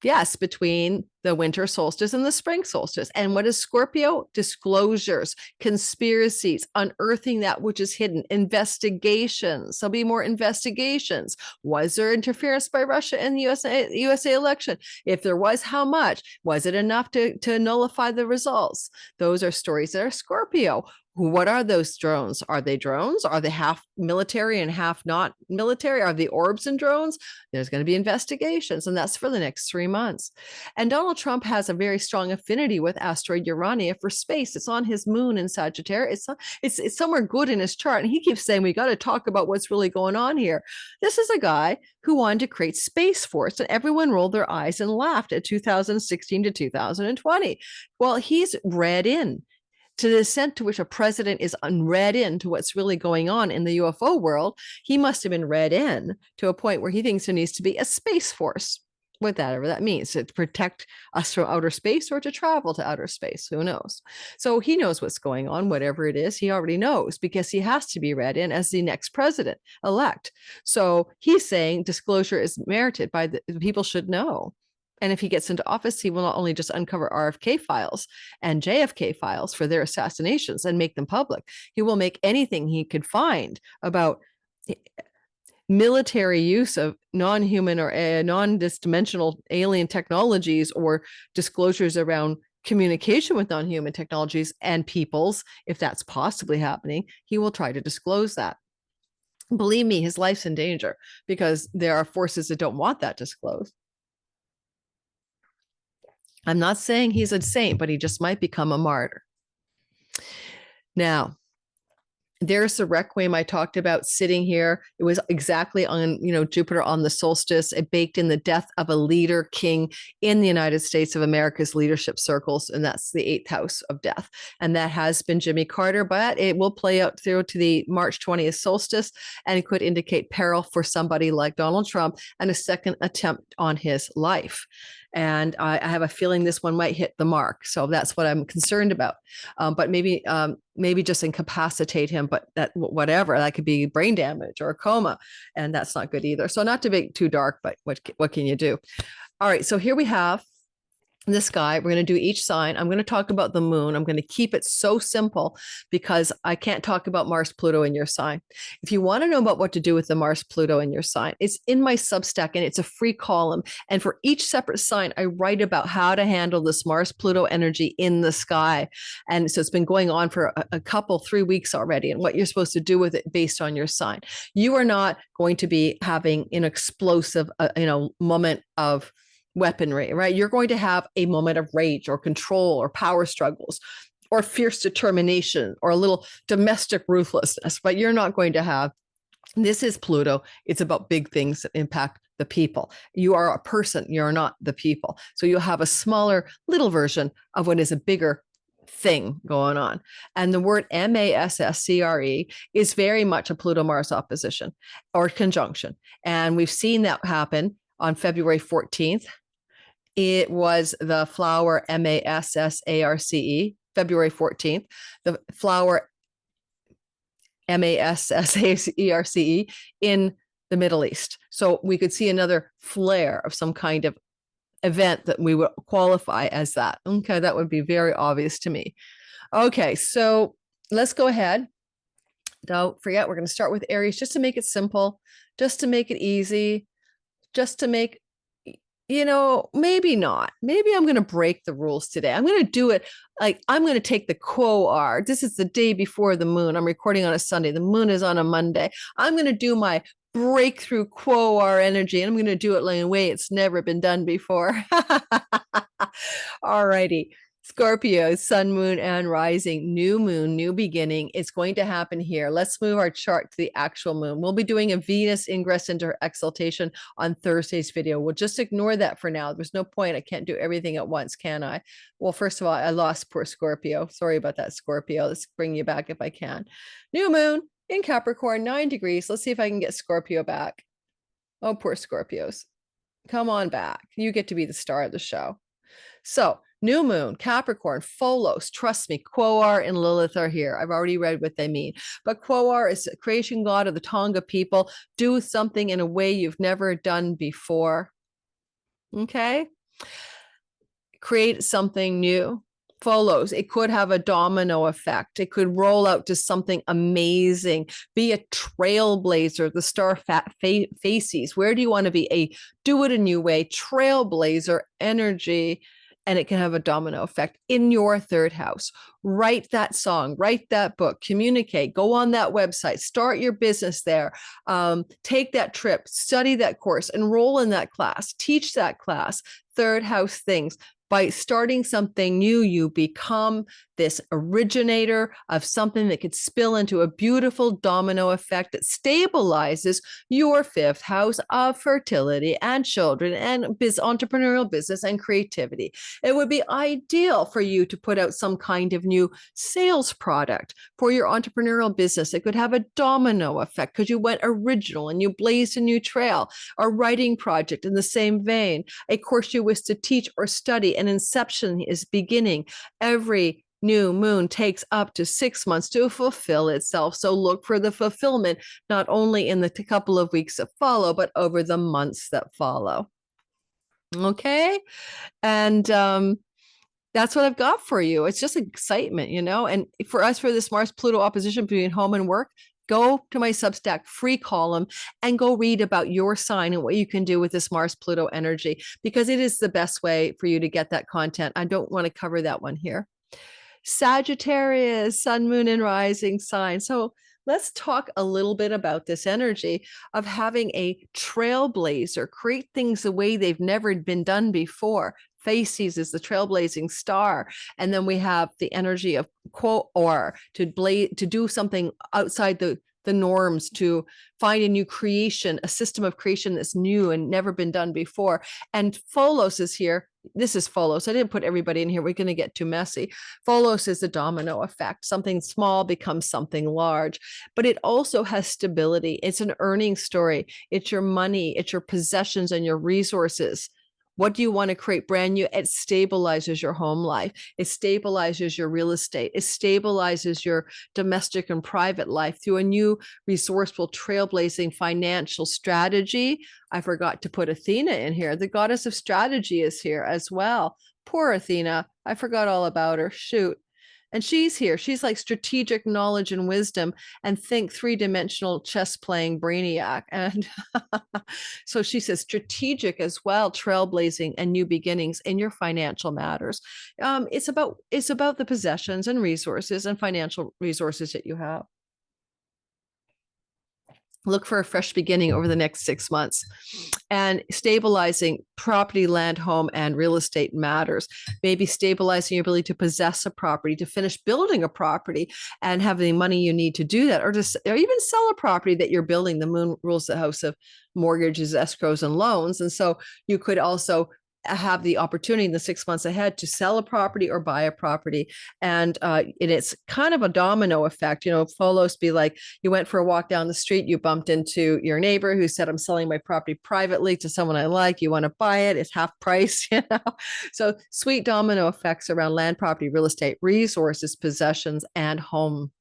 Yes, between the winter solstice and the spring solstice. And what is Scorpio? Disclosures, conspiracies, unearthing that which is hidden, investigations. There'll be more investigations. Was there interference by Russia in the USA election? If there was, how much? Was it enough to nullify the results? Those are stories that are Scorpio. What are those drones? Are they drones? Are they half military and half not military? Are they orbs and drones? There's going to be investigations, and that's for the next 3 months. And Donald Trump has a very strong affinity with asteroid Urania for space. It's on his moon in Sagittarius. It's somewhere good in his chart, and he keeps saying, we got to talk about what's really going on here. This is a guy who wanted to create Space Force, and everyone rolled their eyes and laughed at 2016 to 2020. Well, he's read in to the extent to which a president is unread into what's really going on in the UFO world. He must have been read in to a point where he thinks there needs to be a space force, whatever that means, to protect us from outer space or to travel to outer space. Who knows? So he knows what's going on, whatever it is. He already knows because he has to be read in as the next president elect. So he's saying disclosure is merited by the people should know. And if he gets into office, he will not only just uncover RFK files and JFK files for their assassinations and make them public, he will make anything he could find about military use of non-human or non-dimensional alien technologies or disclosures around communication with non-human technologies and peoples, if that's possibly happening, he will try to disclose that. Believe me, his life's in danger because there are forces that don't want that disclosed. I'm not saying he's a saint, but he just might become a martyr. Now, there's the Requiem I talked about sitting here. It was exactly on, Jupiter on the solstice. It baked in the death of a leader king in the United States of America's leadership circles. And that's the 8th house of death. And that has been Jimmy Carter, but it will play out through to the March 20th solstice. And it could indicate peril for somebody like Donald Trump and a second attempt on his life. And I have a feeling this one might hit the mark. So that's what I'm concerned about. But maybe just incapacitate him, but that could be brain damage or a coma. And that's not good either. So not to make too dark, but what can you do? All right. So here we have the sky. We're going to do each sign. I'm going to talk about the moon. I'm going to keep it so simple because I can't talk about Mars Pluto in your sign. If you want to know about what to do with the Mars Pluto in your sign, it's in my Substack and it's a free column. And for each separate sign, I write about how to handle this Mars Pluto energy in the sky. And so it's been going on for a couple, 3 weeks already, and what you're supposed to do with it based on your sign. You are not going to be having an explosive, moment of weaponry, right? You're going to have a moment of rage or control or power struggles or fierce determination or a little domestic ruthlessness, but you're not going to have, this is Pluto. It's about big things that impact the people. You are a person. You're not the people. So you'll have a smaller little version of what is a bigger thing going on. And the word MASSCRE is very much a Pluto-Mars opposition or conjunction. And we've seen that happen on February 14th. It was the flower MASSARCE, February 14th. The flower MASSARCE in the Middle East. So we could see another flare of some kind of event that we would qualify as that. Okay, that would be very obvious to me. Okay, so let's go ahead. Don't forget, we're going to start with Aries just to make it simple, just to make it easy, just to make, maybe not. Maybe I'm going to break the rules today. I'm going to do it like I'm going to take the Quaor. This is the day before the moon. I'm recording on a Sunday. The moon is on a Monday. I'm going to do my breakthrough Quaor energy, and I'm going to do it in a way it's never been done before. All righty. Scorpio, sun, moon, and rising, new moon, new beginning. It's going to happen here. Let's move our chart to the actual moon. We'll be doing a Venus ingress into her exaltation on Thursday's video. We'll just ignore that for now. There's no point. I can't do everything at once, can I? Well, first of all, I lost poor Scorpio. Sorry about that, Scorpio. Let's bring you back if I can. New moon in Capricorn, 9 degrees. Let's see if I can get Scorpio back. Oh, poor Scorpios. Come on back. You get to be the star of the show. So, new moon, Capricorn, Pholus, trust me, Quaor and Lilith are here. I've already read what they mean. But Quaor is the creation god of the Tonga people. Do something in a way you've never done before. Okay? Create something new. Pholus, it could have a domino effect. It could roll out to something amazing. Be a trailblazer, the star faces. Where do you want to be? Do it a new way, trailblazer energy. And it can have a domino effect in your third house. Write that song, write that book, communicate, go on that website, start your business there, take that trip, study that course, enroll in that class, teach that class, third house things. By starting something new, you become this originator of something that could spill into a beautiful domino effect that stabilizes your fifth house of fertility and children and entrepreneurial business and creativity. It would be ideal for you to put out some kind of new sales product for your entrepreneurial business. It could have a domino effect because you went original and you blazed a new trail. A writing project in the same vein, a course you wish to teach or study. An inception is beginning. Every new moon takes up to 6 months to fulfill itself. So look for the fulfillment, not only in the couple of weeks that follow, but over the months that follow. Okay. And that's what I've got for you. It's just excitement, and for us, for this Mars Pluto opposition between home and work, go to my Substack free column and go read about your sign and what you can do with this Mars Pluto energy, because it is the best way for you to get that content. I don't want to cover that one here. Sagittarius, sun, moon, and rising sign. So let's talk a little bit about this energy of having a trailblazer, create things the way they've never been done before. Faces is the trailblazing star. And then we have the energy of Quaor to do something outside the norms, to find a new creation, a system of creation that's new and never been done before. And Pholus is here. This is Pholus. I didn't put everybody in here. We're going to get too messy. Pholus is a domino effect. Something small becomes something large, but it also has stability. It's an earning story. It's your money. It's your possessions and your resources. What do you want to create brand new? It stabilizes your home life. It stabilizes your real estate. It stabilizes your domestic and private life through a new resourceful, trailblazing financial strategy. I forgot to put Athena in here. The goddess of strategy is here as well. Poor Athena. I forgot all about her. Shoot. And she's here. She's like strategic knowledge and wisdom, and think three-dimensional chess playing brainiac. And so she says strategic as well, trailblazing and new beginnings in your financial matters. It's about the possessions and resources and financial resources that you have. Look for a fresh beginning over the next 6 months. And stabilizing property, land, home, and real estate matters. Maybe stabilizing your ability to possess a property, to finish building a property and have the money you need to do that, or even sell a property that you're building. The moon rules the house of mortgages, escrows, and loans. And so you could also have the opportunity in the 6 months ahead to sell a property or buy a property. And it's kind of a domino effect. Pholus be like, you went for a walk down the street, you bumped into your neighbor who said, I'm selling my property privately to someone I like. You want to buy it? It's half price, So sweet domino effects around land, property, real estate, resources, possessions, and home.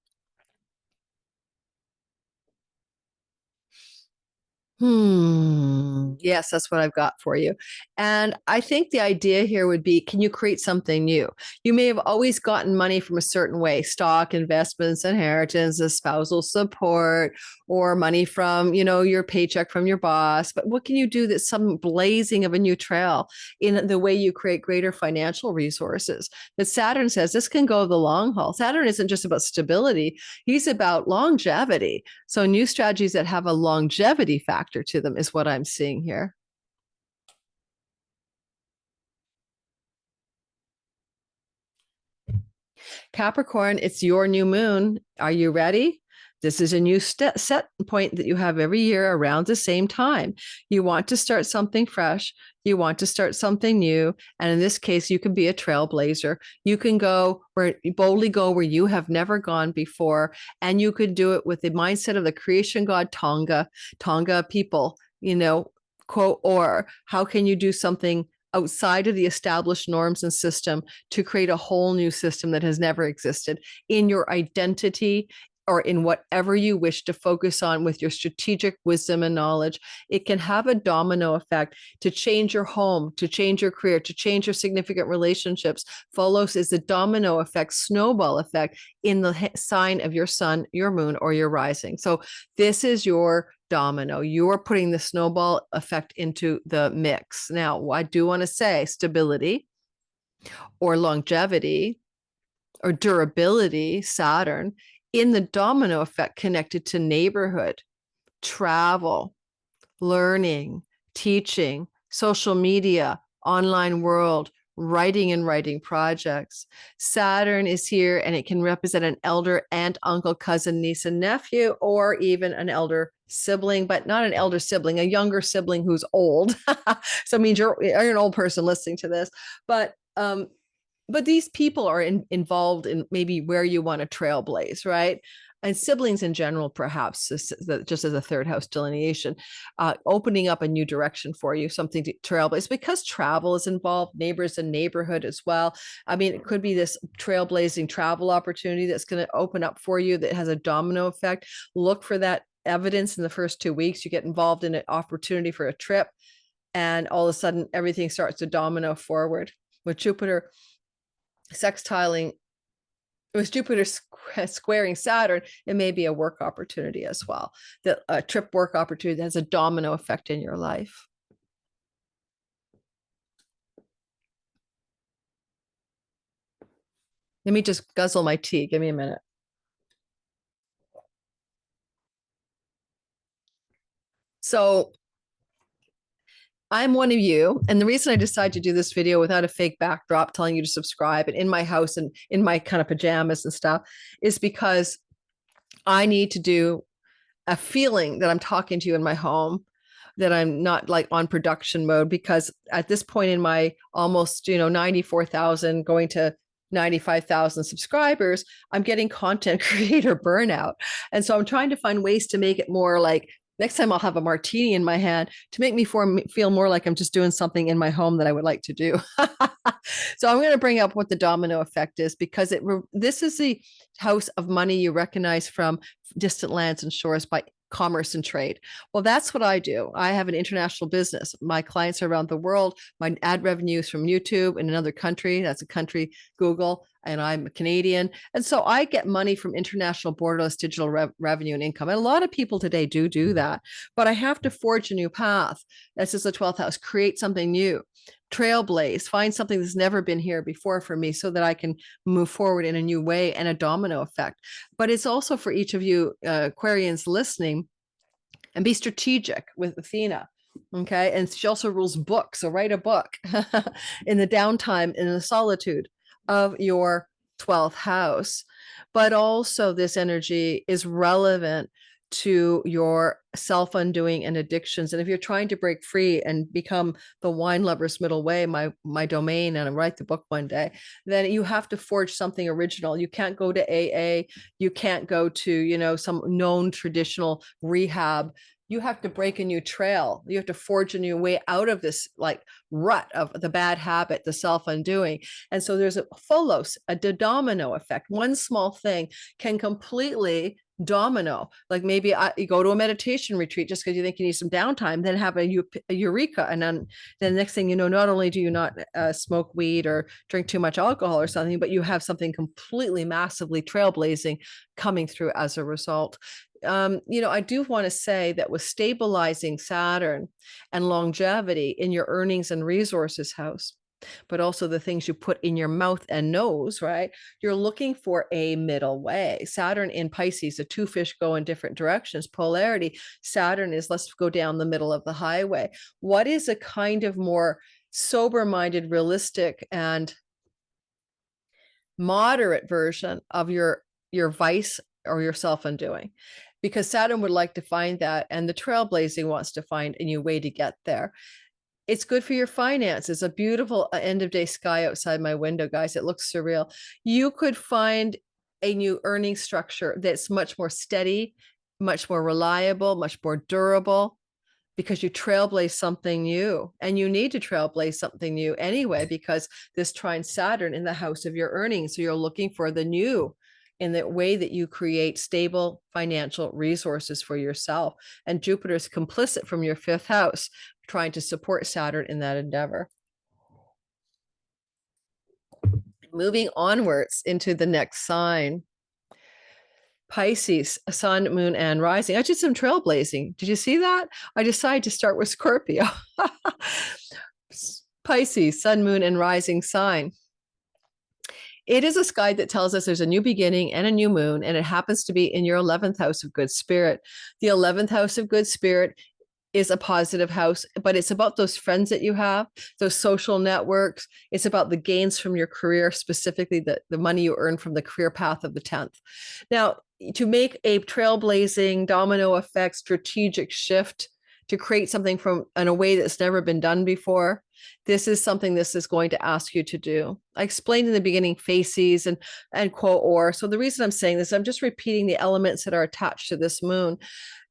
Yes, that's what I've got for you. And I think the idea here would be, can you create something new? You may have always gotten money from a certain way, stock, investments, inheritance, spousal support, or money from, your paycheck from your boss. But what can you do that's some blazing of a new trail in the way you create greater financial resources? But Saturn says this can go the long haul. Saturn isn't just about stability. He's about longevity. So new strategies that have a longevity factor to them is what I'm seeing here. Capricorn, it's your new moon. Are you ready? This is a new set point that you have every year around the same time. You want to start something fresh. You want to start something new. And in this case, you can be a trailblazer. You can boldly go where you have never gone before. And you could do it with the mindset of the creation god Tonga people, Quaor. How can you do something outside of the established norms and system to create a whole new system that has never existed in your identity or in whatever you wish to focus on with your strategic wisdom and knowledge? It can have a domino effect to change your home, to change your career, to change your significant relationships. Pholus is the domino effect, snowball effect in the sign of your sun, your moon, or your rising. So this is your domino. You're putting the snowball effect into the mix. Now, I do want to say stability or longevity or durability, Saturn, in the domino effect connected to neighborhood, travel, learning, teaching, social media, online world, writing and writing projects. Saturn is here and it can represent an elder, aunt, uncle, cousin, niece, and nephew, or even an elder sibling, but not an elder sibling, a younger sibling who's old. So it means you're an old person listening to this. But these people are involved in maybe where you want to trailblaze, right? And siblings in general, perhaps, just as a third house delineation, opening up a new direction for you, something to trailblaze, because travel is involved, neighbors and neighborhood as well. I mean, it could be this trailblazing travel opportunity that's going to open up for you that has a domino effect. Look for that evidence in the first 2 weeks. You get involved in an opportunity for a trip, and all of a sudden, everything starts to domino forward. With Jupiter sextiling, with Jupiter squaring Saturn, it may be a work opportunity as well. A trip work opportunity that has a domino effect in your life. Let me just guzzle my tea. Give me a minute. So I'm one of you. And the reason I decided to do this video without a fake backdrop telling you to subscribe and in my house and in my kind of pajamas and stuff is because I need to do a feeling that I'm talking to you in my home, that I'm not like on production mode, because at this point in my almost, 94,000 going to 95,000 subscribers, I'm getting content creator burnout. And so I'm trying to find ways to make it more like, next time I'll have a martini in my hand to make me feel more like I'm just doing something in my home that I would like to do. So I'm going to bring up what the domino effect is, because this is the house of money you recognize from distant lands and shores by commerce and trade. Well, that's what I do. I have an international business. My clients are around the world. My ad revenue is from YouTube in another country. That's a country, Google, and I'm a Canadian. And so I get money from international borderless digital revenue and income. And a lot of people today do that. But I have to forge a new path. This is the 12th house. Create something new. Trailblaze, find something that's never been here before for me so that I can move forward in a new way, and a domino effect. But it's also for each of you Aquarians listening, and be strategic with Athena. Okay. And she also rules books. So write a book in the downtime, in the solitude of your 12th house. But also this energy is relevant to your self-undoing and addictions. And if you're trying to break free and become the wine lover's middle way, my domain, and I write the book one day, then you have to forge something original. You can't go to AA. You can't go to, you know, some known traditional rehab. You have to break a new trail. You have to forge a new way out of this like rut of the bad habit, the self-undoing. And so there's a Pholus, a domino effect. One small thing can completely domino. Like maybe you go to a meditation retreat just because you think you need some downtime, then have a eureka. And then the next thing you know, not only do you not smoke weed or drink too much alcohol or something, but you have something completely massively trailblazing coming through as a result. You know, I do want to say that with stabilizing Saturn and longevity in your earnings and resources house, but also the things you put in your mouth and nose, right? You're looking for a middle way. Saturn in Pisces, the two fish go in different directions. Polarity, Saturn is let's go down the middle of the highway. What is a kind of more sober-minded, realistic, and moderate version of your vice or your self-undoing? Because Saturn would like to find that, and the trailblazing wants to find a new way to get there. It's good for your finances. A beautiful end of day sky outside my window, guys. It looks surreal. You could find a new earning structure that's much more steady, much more reliable, much more durable, because you trailblaze something new. And you need to trailblaze something new anyway, because this trines Saturn in the house of your earnings. So you're looking for the new in the way that you create stable financial resources for yourself. And Jupiter is complicit from your fifth house, trying to support Saturn in that endeavor. Moving onwards into the next sign, Pisces, sun, moon, and rising. I did some trailblazing. Did you see that? I decided to start with Scorpio. Pisces, sun, moon, and rising sign. It is a sky that tells us there's a new beginning and a new moon, and it happens to be in your 11th house of good spirit. The 11th house of good spirit is a positive house, but it's about those friends that you have, those social networks. It's about the gains from your career, specifically the money you earn from the career path of the 10th. Now, to make a trailblazing domino effect strategic shift to create something in a way that's never been done before, this is something this is going to ask you to do. I explained in the beginning facies and Quaor. So the reason I'm saying this, I'm just repeating the elements that are attached to this moon.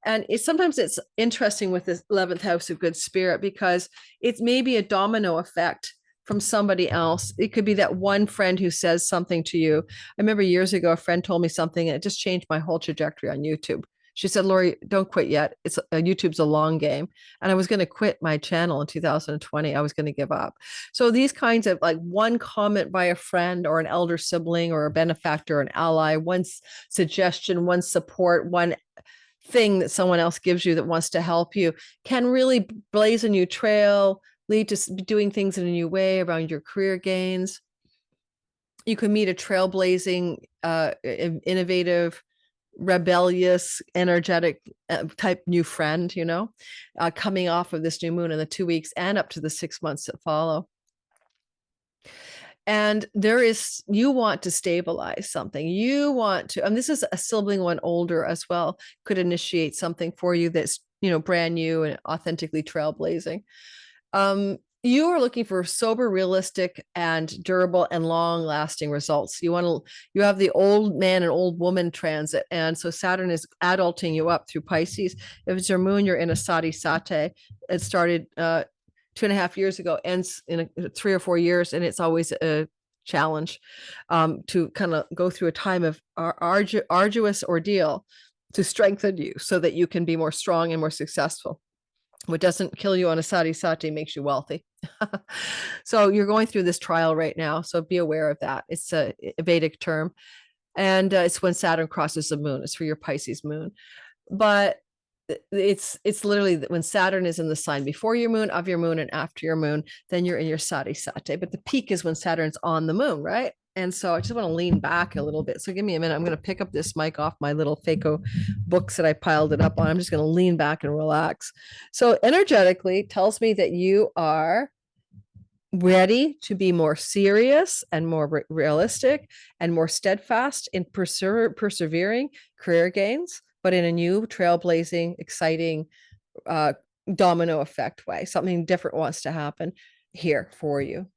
And sometimes it's interesting with this 11th house of good spirit, because it's maybe a domino effect from somebody else. It could be that one friend who says something to you. I remember years ago, a friend told me something and it just changed my whole trajectory on YouTube. She said, Lori, don't quit yet. YouTube's a long game. And I was going to quit my channel in 2020. I was going to give up. So these kinds of like one comment by a friend or an elder sibling or a benefactor, an ally, one suggestion, one support, one thing that someone else gives you that wants to help you can really blaze a new trail, lead to doing things in a new way around your career gains. You can meet a trailblazing, innovative, rebellious, energetic type new friend, you know, coming off of this new moon in the 2 weeks and up to the 6 months that follow. And you want to stabilize something. You want to, and this is a sibling one older as well, could initiate something for you that's, you know, brand new and authentically trailblazing. You are looking for sober, realistic, and durable and long-lasting results. You have the old man and old woman transit, and so Saturn is adulting you up through Pisces. If it's your moon, you're in a Sati Sate. It started 2.5 years ago, ends in 3 or 4 years, and it's always a challenge to kind of go through a time of arduous ordeal to strengthen you so that you can be more strong and more successful. What doesn't kill you on a Sati Sati makes you wealthy. So you're going through this trial right now. So be aware of that. It's a Vedic term. And it's when Saturn crosses the moon. It's for your Pisces moon. But it's literally when Saturn is in the sign before your moon, of your moon, and after your moon, then you're in your Sati Sati. But the peak is when Saturn's on the moon, right? And so I just want to lean back a little bit. So give me a minute. I'm going to pick up this mic off my little Faco books that I piled it up on. I'm just going to lean back and relax. So energetically tells me that you are ready to be more serious and more realistic and more steadfast in persevering career gains, but in a new, trailblazing, exciting, domino effect way. Something different wants to happen here for you.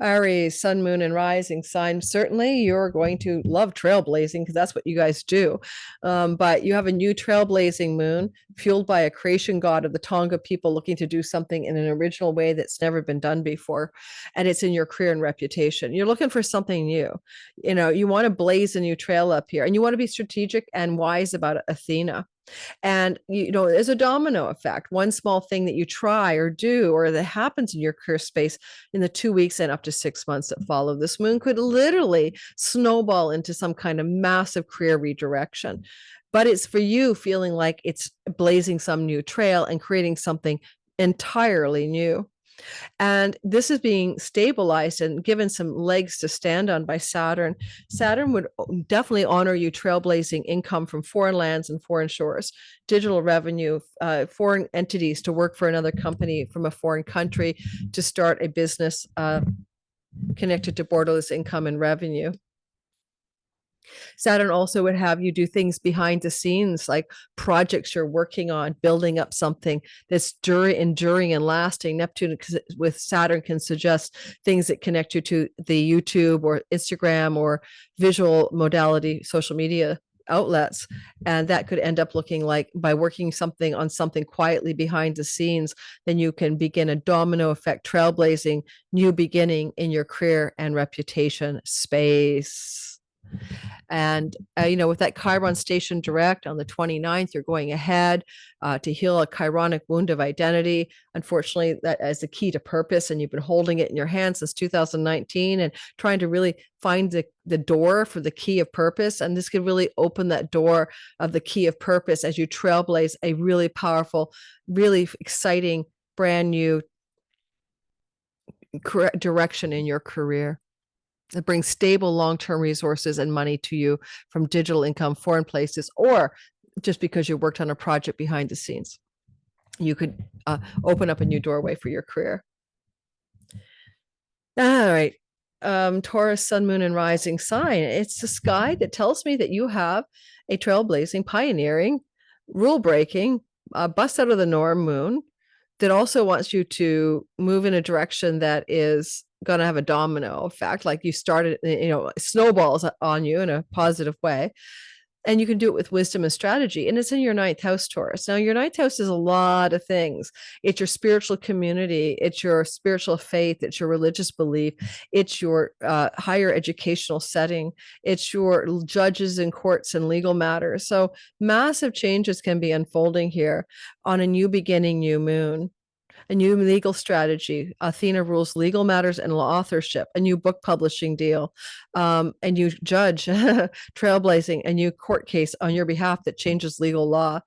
Aries, sun, moon, and rising sign. Certainly, you're going to love trailblazing because that's what you guys do. But you have a new trailblazing moon fueled by a creation god of the Tonga people looking to do something in an original way that's never been done before. And it's in your career and reputation. You're looking for something new. You want to blaze a new trail up here, and you want to be strategic and wise about Athena. And, there's a domino effect. One small thing that you try or do or that happens in your career space in the 2 weeks and up to 6 months that follow this moon could literally snowball into some kind of massive career redirection. But it's for you feeling like it's blazing some new trail and creating something entirely new. And this is being stabilized and given some legs to stand on by Saturn. Saturn would definitely honor you trailblazing income from foreign lands and foreign shores, digital revenue, foreign entities to work for another company from a foreign country to start a business connected to borderless income and revenue. Saturn also would have you do things behind the scenes, like projects you're working on, building up something that's enduring and lasting. Neptune with Saturn can suggest things that connect you to the YouTube or Instagram or visual modality social media outlets. And that could end up looking like, by working on something quietly behind the scenes, then you can begin a domino effect, trailblazing new beginning in your career and reputation space. And, with that Chiron station direct on the 29th, you're going ahead to heal a chironic wound of identity. Unfortunately, that is the key to purpose, and you've been holding it in your hand since 2019 and trying to really find the door for the key of purpose. And this could really open that door of the key of purpose as you trailblaze a really powerful, really exciting, brand new direction in your career that brings stable long-term resources and money to you from digital income, foreign places, or just because you worked on a project behind the scenes. You could open up a new doorway for your career. All right. Taurus, sun, moon, and rising sign. It's the sky that tells me that you have a trailblazing, pioneering, rule-breaking, bust out of the norm moon that also wants you to move in a direction that is going to have a domino effect, like you started, snowballs on you in a positive way. And you can do it with wisdom and strategy. And it's in your 9th house, Taurus. Now, your 9th house is a lot of things. It's your spiritual community. It's your spiritual faith. It's your religious belief. It's your higher educational setting. It's your judges and courts and legal matters. So massive changes can be unfolding here on a new beginning, new moon. A new legal strategy. Athena rules legal matters and authorship, a new book publishing deal, a new judge, trailblazing, a new court case on your behalf that changes legal law,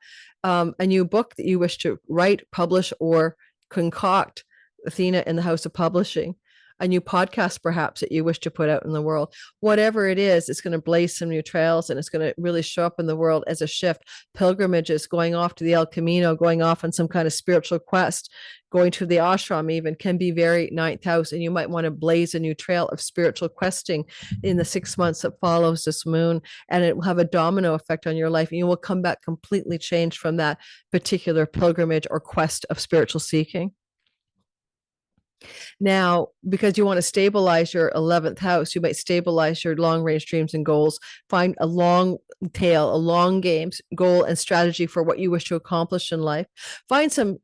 a new book that you wish to write, publish, or concoct. Athena in the house of publishing. A new podcast, perhaps, that you wish to put out in the world. Whatever it is, it's going to blaze some new trails, and it's going to really show up in the world as a shift. Pilgrimages, going off to the El Camino, going off on some kind of spiritual quest, going to the ashram even, can be very 9th house, and you might want to blaze a new trail of spiritual questing in the 6 months that follows this moon, and it will have a domino effect on your life, and you will come back completely changed from that particular pilgrimage or quest of spiritual seeking. Now, because you want to stabilize your 11th house, you might stabilize your long range dreams and goals, find a long tail, a long game goal and strategy for what you wish to accomplish in life. Find some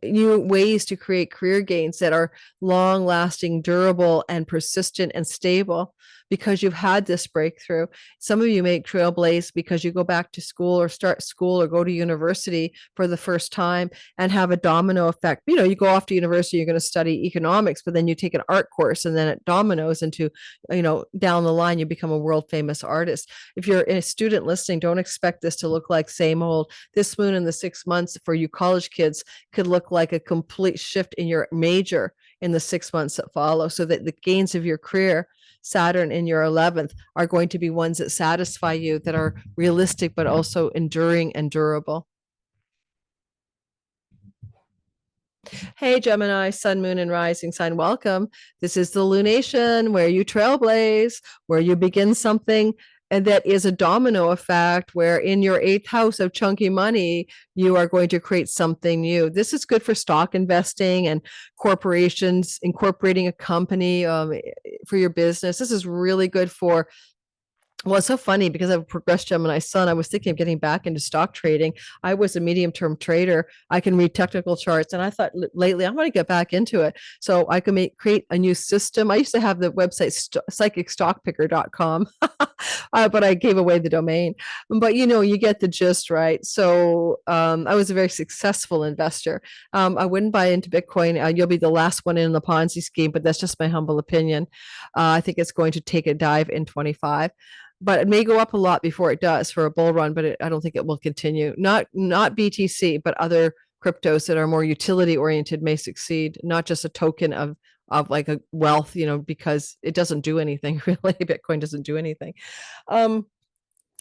new ways to create career gains that are long lasting, durable, and persistent and stable because you've had this breakthrough. Some of you make trailblaze because you go back to school or start school or go to university for the first time and have a domino effect. You go off to university, you're going to study economics, but then you take an art course and then it dominoes into, down the line, you become a world famous artist. If you're a student listening, don't expect this to look like same old. This moon in the 6 months for you college kids could look like a complete shift in your major in the 6 months that follow, so that the gains of your career, Saturn in your 11th, are going to be ones that satisfy you, that are realistic, but also enduring and durable. Hey, Gemini, sun, moon, and rising sign, welcome. This is the lunation where you trailblaze, where you begin something And that is a domino effect where in your eighth house of chunky money, you are going to create something new. This is good for stock investing and corporations, incorporating a company for your business. This is really good for, well, it's so funny because I have a progressed Gemini sun. I was thinking of getting back into stock trading. I was a medium-term trader. I can read technical charts, and I thought lately I'm going to get back into it so I can create a new system. I used to have the website psychicstockpicker.com, but I gave away the domain. But you get the gist, right? So I was a very successful investor. I wouldn't buy into Bitcoin. You'll be the last one in the Ponzi scheme, but that's just my humble opinion. I think it's going to take a dive in 25. But it may go up a lot before it does for a bull run, but I don't think it will continue. Not BTC, but other cryptos that are more utility oriented may succeed, not just a token of like a wealth, because it doesn't do anything really. Bitcoin doesn't do anything.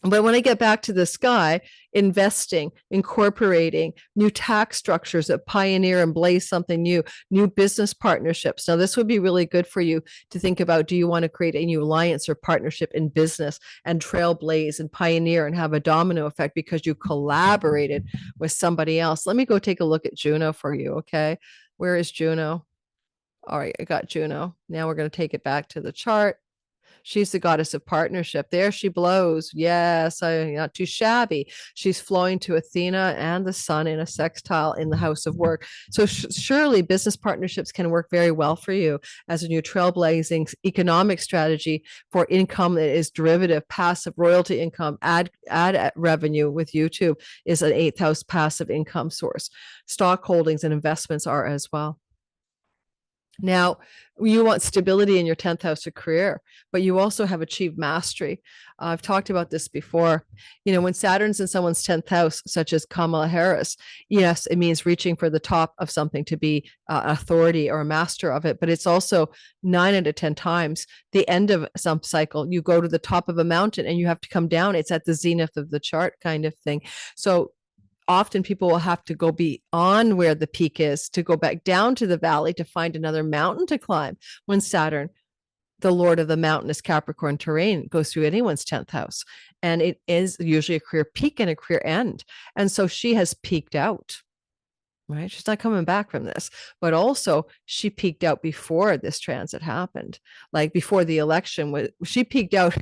But when I get back to the sky, investing, incorporating new tax structures that pioneer and blaze something new business partnerships. Now, this would be really good for you to think about. Do you want to create a new alliance or partnership in business and trailblaze and pioneer and have a domino effect because you collaborated with somebody else? Let me go take a look at Juno for you, okay? Where is Juno? All right, I got Juno. Now we're going to take it back to the chart. She's the goddess of partnership. There she blows. Yes, not too shabby. She's flowing to Athena and the sun in a sextile in the house of work. So surely business partnerships can work very well for you as a new trailblazing economic strategy for income that is derivative, passive royalty income, ad revenue with YouTube is an eighth house passive income source. Stock holdings and investments are as well. Now, you want stability in your 10th house of career, but you also have achieved mastery. I've talked about this before. When Saturn's in someone's 10th house, such as Kamala Harris, yes, it means reaching for the top of something to be authority or a master of it. But it's also 9 out of 10 times the end of some cycle. You go to the top of a mountain and you have to come down. It's at the zenith of the chart kind of thing. So often people will have to go beyond where the peak is to go back down to the valley to find another mountain to climb when Saturn, the lord of the mountainous Capricorn terrain, goes through anyone's 10th house. And it is usually a career peak and a career end. And so she has peaked out, right? She's not coming back from this, but also she peaked out before this transit happened, like before the election. She peaked out.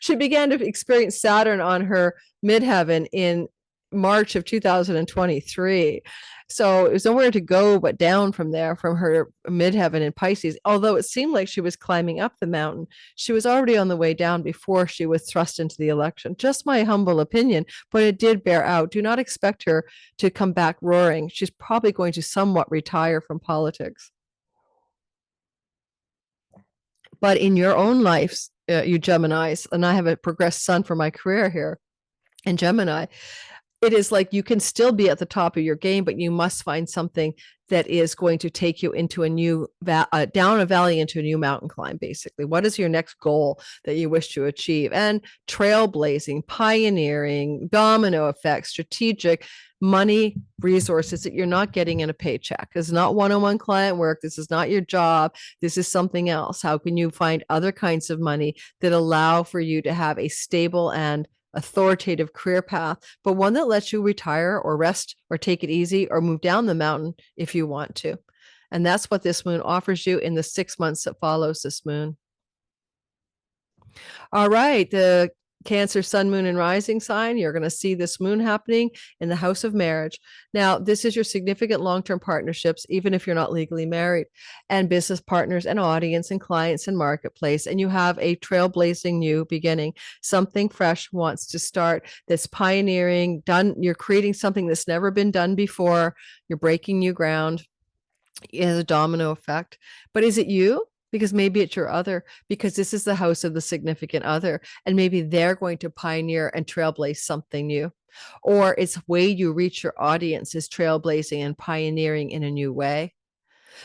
She began to experience Saturn on her midheaven in March of 2023. So it was nowhere to go but down from there, from her midheaven in Pisces. Although it seemed like she was climbing up the mountain, she was already on the way down before she was thrust into the election. Just my humble opinion, but it did bear out. Do not expect her to come back roaring. She's probably going to somewhat retire from politics. But in your own lives, you Geminis, and I have a progressed sun for my career here in Gemini, it is like you can still be at the top of your game, but you must find something that is going to take you into a new down a valley into a new mountain climb. Basically, what is your next goal that you wish to achieve? And trailblazing, pioneering, domino effects, strategic money, resources that you're not getting in a paycheck. This is not one-on-one client work. This is not your job. This is something else. How can you find other kinds of money that allow for you to have a stable and authoritative career path, but one that lets you retire or rest or take it easy or move down the mountain if you want to? And that's what this moon offers you in the 6 months that follows this moon. All right, the Cancer, sun, moon, and rising sign, you're going to see this moon happening in the house of marriage. Now, this is your significant long-term partnerships, even if you're not legally married, and business partners and audience and clients and marketplace. And you have a trailblazing new beginning. Something fresh wants to start that's pioneering, done. You're creating something that's never been done before. You're breaking new ground. It has a domino effect. But is it you? Because maybe it's your other, because this is the house of the significant other, and maybe they're going to pioneer and trailblaze something new. Or it's way you reach your audience is trailblazing and pioneering in a new way.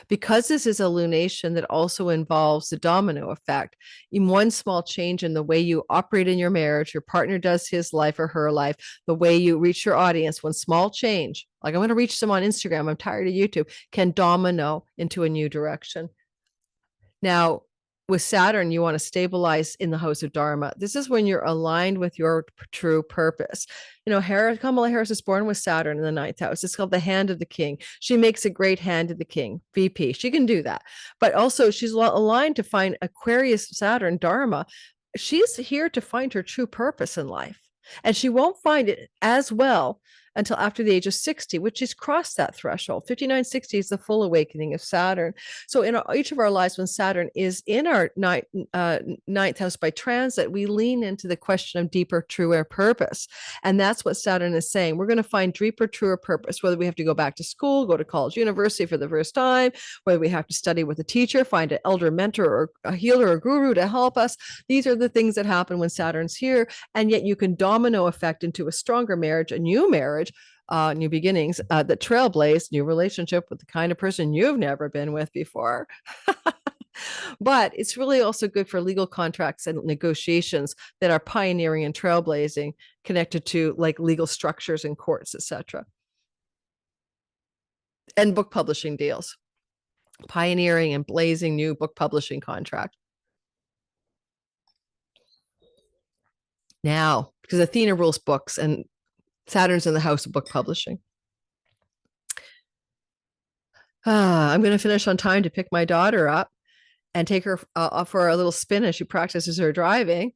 Because this is a lunation that also involves the domino effect, in one small change in the way you operate in your marriage, your partner does his life or her life, the way you reach your audience, one small change, like I'm going to reach them on Instagram, I'm tired of YouTube, can domino into a new direction. Now, with Saturn, you want to stabilize in the house of Dharma. This is when you're aligned with your true purpose. Kamala Harris is born with Saturn in the ninth house. It's called the hand of the king. She makes a great hand of the king, VP. She can do that. But also, she's aligned to find Aquarius, Saturn, Dharma. She's here to find her true purpose in life. And she won't find it as well until after the age of 60, which is crossed that threshold. 5960 is the full awakening of Saturn. So in each of our lives, when Saturn is in our ninth house by transit, we lean into the question of deeper, truer purpose. And that's what Saturn is saying. We're going to find deeper, truer purpose, whether we have to go back to school, go to college, university for the first time, whether we have to study with a teacher, find an elder mentor or a healer or guru to help us. These are the things that happen when Saturn's here. And yet you can domino effect into a stronger marriage, a new marriage, new beginnings, that trailblaze, new relationship with the kind of person you've never been with before. But it's really also good for legal contracts and negotiations that are pioneering and trailblazing, connected to like legal structures in courts, etc. And book publishing deals, pioneering and blazing new book publishing contract. Now, because Athena rules books and Saturn's in the house of book publishing. I'm going to finish on time to pick my daughter up and take her for a little spin as she practices her driving.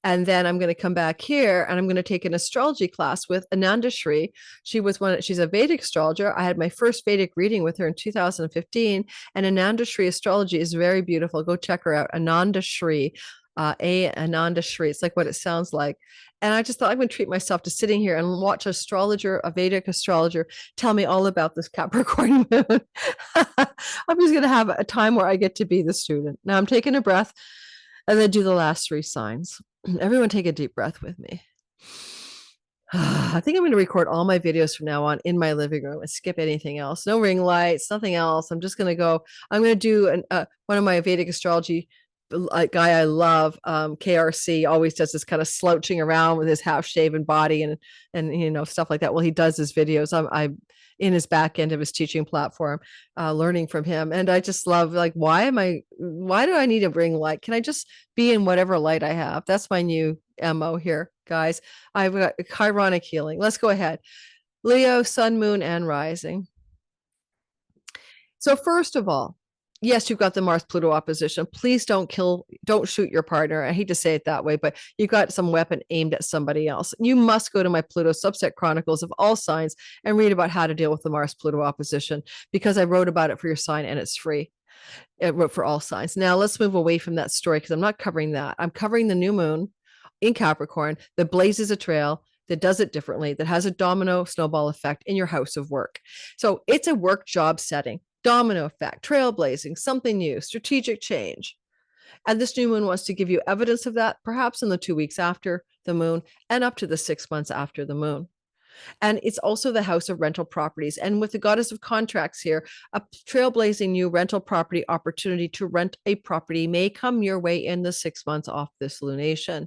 And then I'm going to come back here and I'm going to take an astrology class with Ananda Shri. She's a Vedic astrologer. I had my first Vedic reading with her in 2015. And Ananda Shri astrology is very beautiful. Go check her out. Ananda Shri. Ananda Shri. It's like what it sounds like. And I just thought I'm going to treat myself to sitting here and watch a Vedic astrologer, tell me all about this Capricorn moon. I'm just going to have a time where I get to be the student. Now I'm taking a breath and then do the last three signs. Everyone take a deep breath with me. I think I'm going to record all my videos from now on in my living room and skip anything else. No ring lights, nothing else. I'm just going to do one of my Vedic astrology guy I love, KRC, always does this kind of slouching around with his half-shaven body and stuff like that. Well, he does his videos. I'm in his back end of his teaching platform, learning from him. And I just love, like, why do I need a ring light? Can I just be in whatever light I have? That's my new MO here, guys. I've got chironic healing. Let's go ahead. Leo, sun, moon, and rising. So first of all, yes, you've got the Mars Pluto opposition. Please don't shoot your partner. I hate to say it that way, but you've got some weapon aimed at somebody else. You must go to my Pluto subset chronicles of all signs and read about how to deal with the Mars Pluto opposition, because I wrote about it for your sign and it's free. It wrote for all signs. Now let's move away from that story, because I'm not covering that. I'm covering the new moon in Capricorn that blazes a trail, that does it differently, that has a domino snowball effect in your house of work. So it's a work job setting. Domino effect, trailblazing, something new, strategic change. And this new moon wants to give you evidence of that, perhaps in the 2 weeks after the moon and up to the 6 months after the moon. And it's also the house of rental properties. And with the goddess of contracts here, a trailblazing new rental property opportunity to rent a property may come your way in the 6 months off this lunation.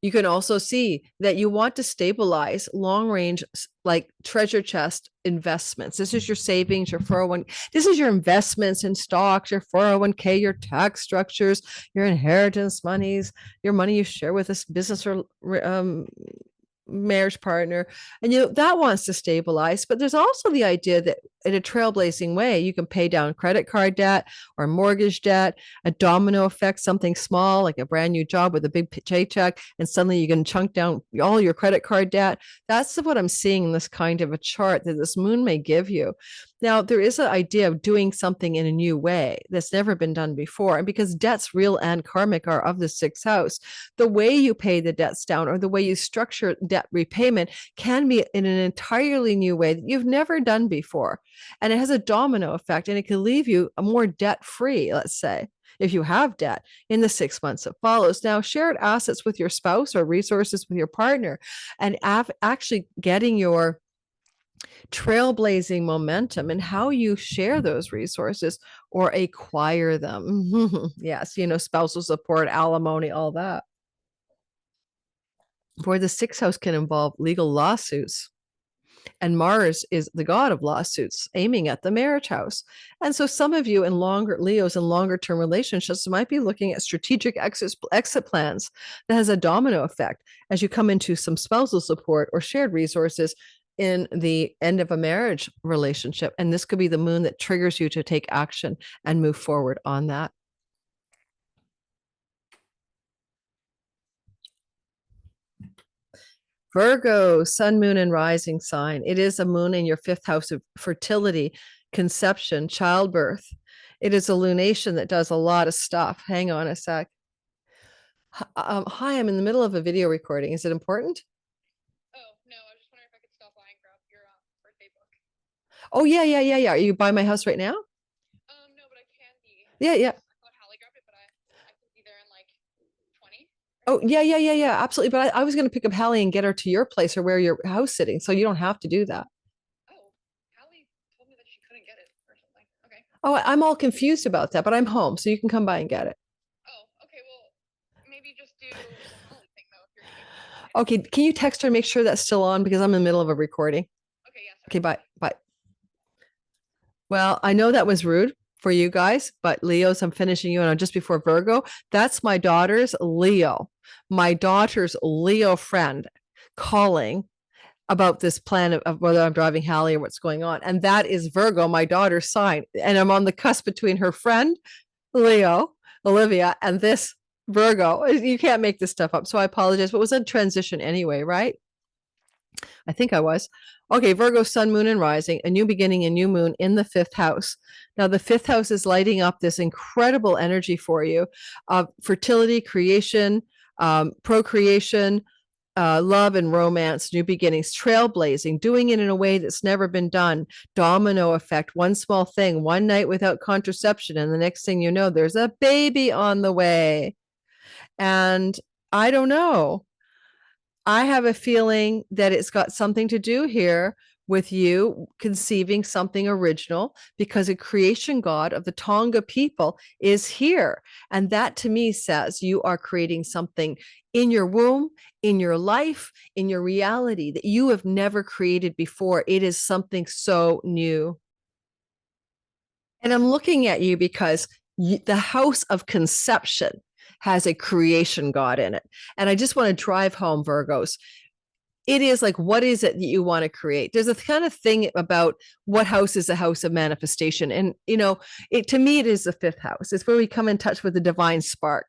You can also see that you want to stabilize long range, like treasure chest investments. This is your savings, your 401. This is your investments in stocks, your 401k, your tax structures, your inheritance monies, your money you share with this business or marriage partner. And that wants to stabilize. But there's also the idea that in a trailblazing way, you can pay down credit card debt or mortgage debt, a domino effect, something small like a brand new job with a big paycheck, and suddenly you can chunk down all your credit card debt. That's what I'm seeing in this kind of a chart that this moon may give you. Now, there is an idea of doing something in a new way that's never been done before. And because debts, real and karmic, are of the sixth house, the way you pay the debts down or the way you structure debt repayment can be in an entirely new way that you've never done before. And it has a domino effect, and it can leave you more debt-free, let's say, if you have debt, in the 6 months that follows. Now, shared assets with your spouse or resources with your partner, and actually getting your trailblazing momentum and how you share those resources or acquire them. Yes, spousal support, alimony, all that. Boy, the sixth house can involve legal lawsuits And Mars is the god of lawsuits, aiming at the marriage house. And so some of you in longer Leos in longer term relationships might be looking at strategic exit plans that has a domino effect as you come into some spousal support or shared resources in the end of a marriage relationship. And this could be the moon that triggers you to take action and move forward on that. Virgo, sun, moon, and rising sign. It is a moon in your fifth house of fertility, conception, childbirth. It is a lunation that does a lot of stuff. Hang on a sec. Hi, I'm in the middle of a video recording. Is it important? Oh, no, I was just wondering if I could stop by and grab your birthday book. Oh, yeah. Are you by my house right now? No, but I can be. Yeah. I thought Hallie grabbed it, but I can be there in like 20. Oh, yeah, absolutely. But I was going to pick up Hallie and get her to your place or where your house sitting, so you don't have to do that. Oh, Hallie told me that she couldn't get it or something. Okay. Oh, I'm all confused about that, but I'm home, so you can come by and get it. Oh, okay. Well, maybe just do the Hallie thing though if you're doing. Okay, can you text her and make sure that's still on because I'm in the middle of a recording? Okay, yeah. Sorry. Okay, bye. Well, I know that was rude for you guys, but Leos, I'm finishing you on just before Virgo. That's my daughter's Leo, my daughter's Leo friend calling about this plan of whether I'm driving Hallie or what's going on. And that is Virgo, my daughter's sign. And I'm on the cusp between her friend, Leo, Olivia, and this Virgo. You can't make this stuff up. So I apologize, but it was a transition anyway, right? I think I was. Okay, Virgo, sun, moon, and rising, a new beginning, a new moon in the fifth house. Now, the fifth house is lighting up this incredible energy for you of fertility, creation, procreation, love and romance, new beginnings, trailblazing, doing it in a way that's never been done, domino effect, one small thing, one night without contraception, and the next thing you know, there's a baby on the way. And I don't know. I have a feeling that it's got something to do here with you conceiving something original because a creation god of the Tonga people is here. And that to me says you are creating something in your womb, in your life, in your reality that you have never created before. It is something so new. And I'm looking at you because the house of conception has a creation god in it. And I just want to drive home, Virgos. It is like, what is it that you want to create? There's a kind of thing about what house is a house of manifestation. And, to me, it is the fifth house. It's where we come in touch with the divine spark.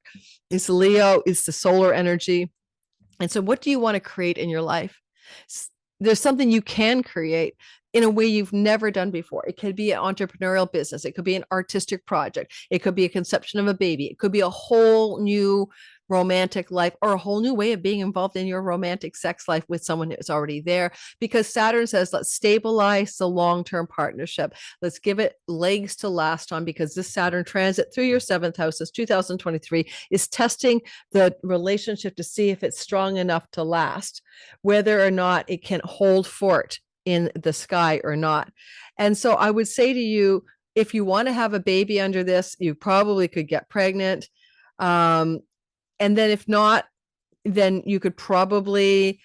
It's Leo, it's the solar energy. And so what do you want to create in your life? There's something you can create in a way you've never done before. It could be an entrepreneurial business. It could be an artistic project. It could be a conception of a baby. It could be a whole new romantic life or a whole new way of being involved in your romantic sex life with someone who's already there, because Saturn says, let's stabilize the long-term partnership. Let's give it legs to last on, because this Saturn transit through your seventh house, this 2023, is testing the relationship to see if it's strong enough to last, whether or not it can hold fort in the sky or not. And so I would say to you, if you want to have a baby under this, you probably could get pregnant. And then if not, then you could probably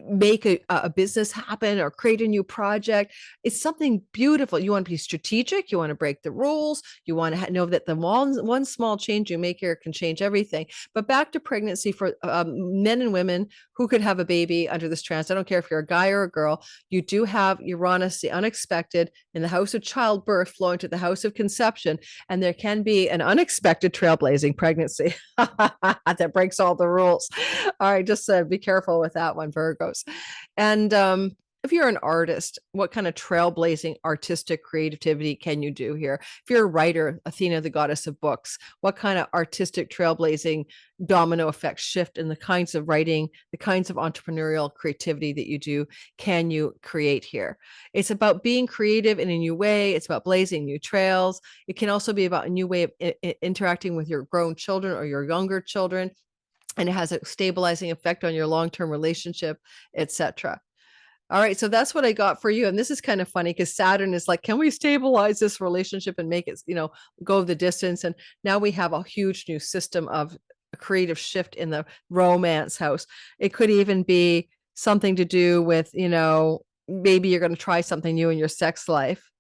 make a business happen or create a new project. It's something beautiful. You want to be strategic. You want to break the rules. You want to know that the one small change you make here can change everything. But back to pregnancy for men and women who could have a baby under this transit. I don't care if you're a guy or a girl. You do have Uranus, the unexpected, in the house of childbirth flowing to the house of conception. And there can be an unexpected trailblazing pregnancy that breaks all the rules. All right, just be careful with that one, Virgos. And if you're an artist, what kind of trailblazing artistic creativity can you do here? If you're a writer, Athena, the goddess of books, what kind of artistic trailblazing domino effect shift in the kinds of writing, the kinds of entrepreneurial creativity that you do, can you create here? It's about being creative in a new way. It's about blazing new trails. It can also be about a new way of interacting with your grown children or your younger children. And it has a stabilizing effect on your long-term relationship, etc. All right, so that's what I got for you. And this is kind of funny because Saturn is like, can we stabilize this relationship and make it, go the distance? And now we have a huge new system of a creative shift in the romance house. It could even be something to do with, maybe you're going to try something new in your sex life.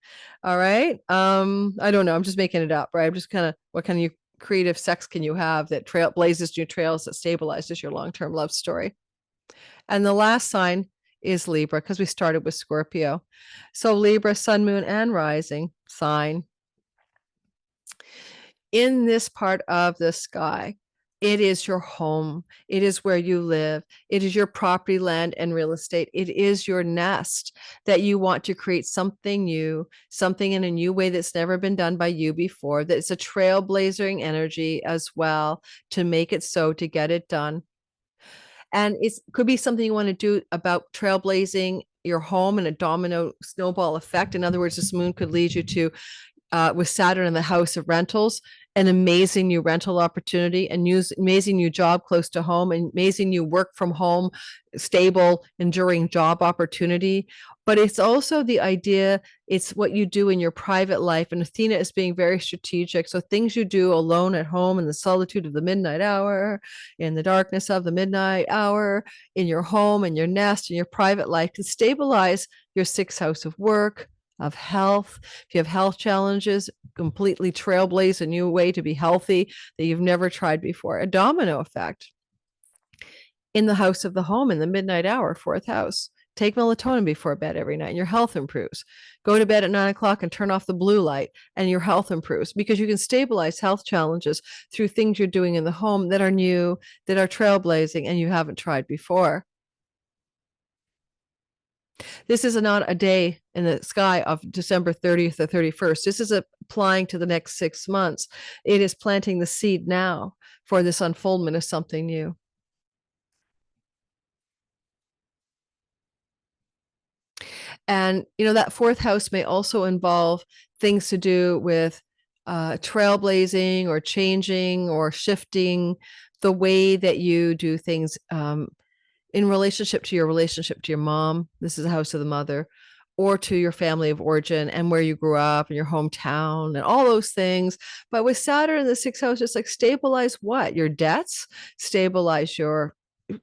All right. I don't know. I'm just making it up, right? I'm just kind of, what kind of creative sex can you have that blazes new trails, that stabilizes your long-term love story? And the last sign is Libra, because we started with Scorpio. So Libra, sun, moon, and rising sign. In this part of the sky, it is your home. It is where you live. It is your property, land, and real estate. It is your nest that you want to create something new, something in a new way that's never been done by you before. That it's a trailblazing energy as well, to make it so, to get it done. And it could be something you want to do about trailblazing your home in a domino snowball effect. In other words, this moon could lead you to, with Saturn in the house of rentals, an amazing new rental opportunity, and amazing new job close to home, and amazing new work from home, stable, enduring job opportunity. But it's also the idea, it's what you do in your private life. And Athena is being very strategic. So things you do alone at home in the solitude of the midnight hour, in the darkness of the midnight hour, in your home, in your nest, in your private life, can stabilize your sixth house of work, of health. If you have health challenges, completely trailblaze a new way to be healthy that you've never tried before. A domino effect. In the house of the home, in the midnight hour, fourth house. Take melatonin before bed every night and your health improves. Go to bed at 9 o'clock and turn off the blue light and your health improves, because you can stabilize health challenges through things you're doing in the home that are new, that are trailblazing, and you haven't tried before. This is not a day in the sky of December 30th or 31st. This is applying to the next 6 months. It is planting the seed now for this unfoldment of something new. And, that fourth house may also involve things to do with trailblazing or changing or shifting the way that you do things, in relationship to your mom. This is a house of the mother, or to your family of origin and where you grew up and your hometown and all those things. But with Saturn in the sixth house, it's like stabilize what? Your debts, stabilize your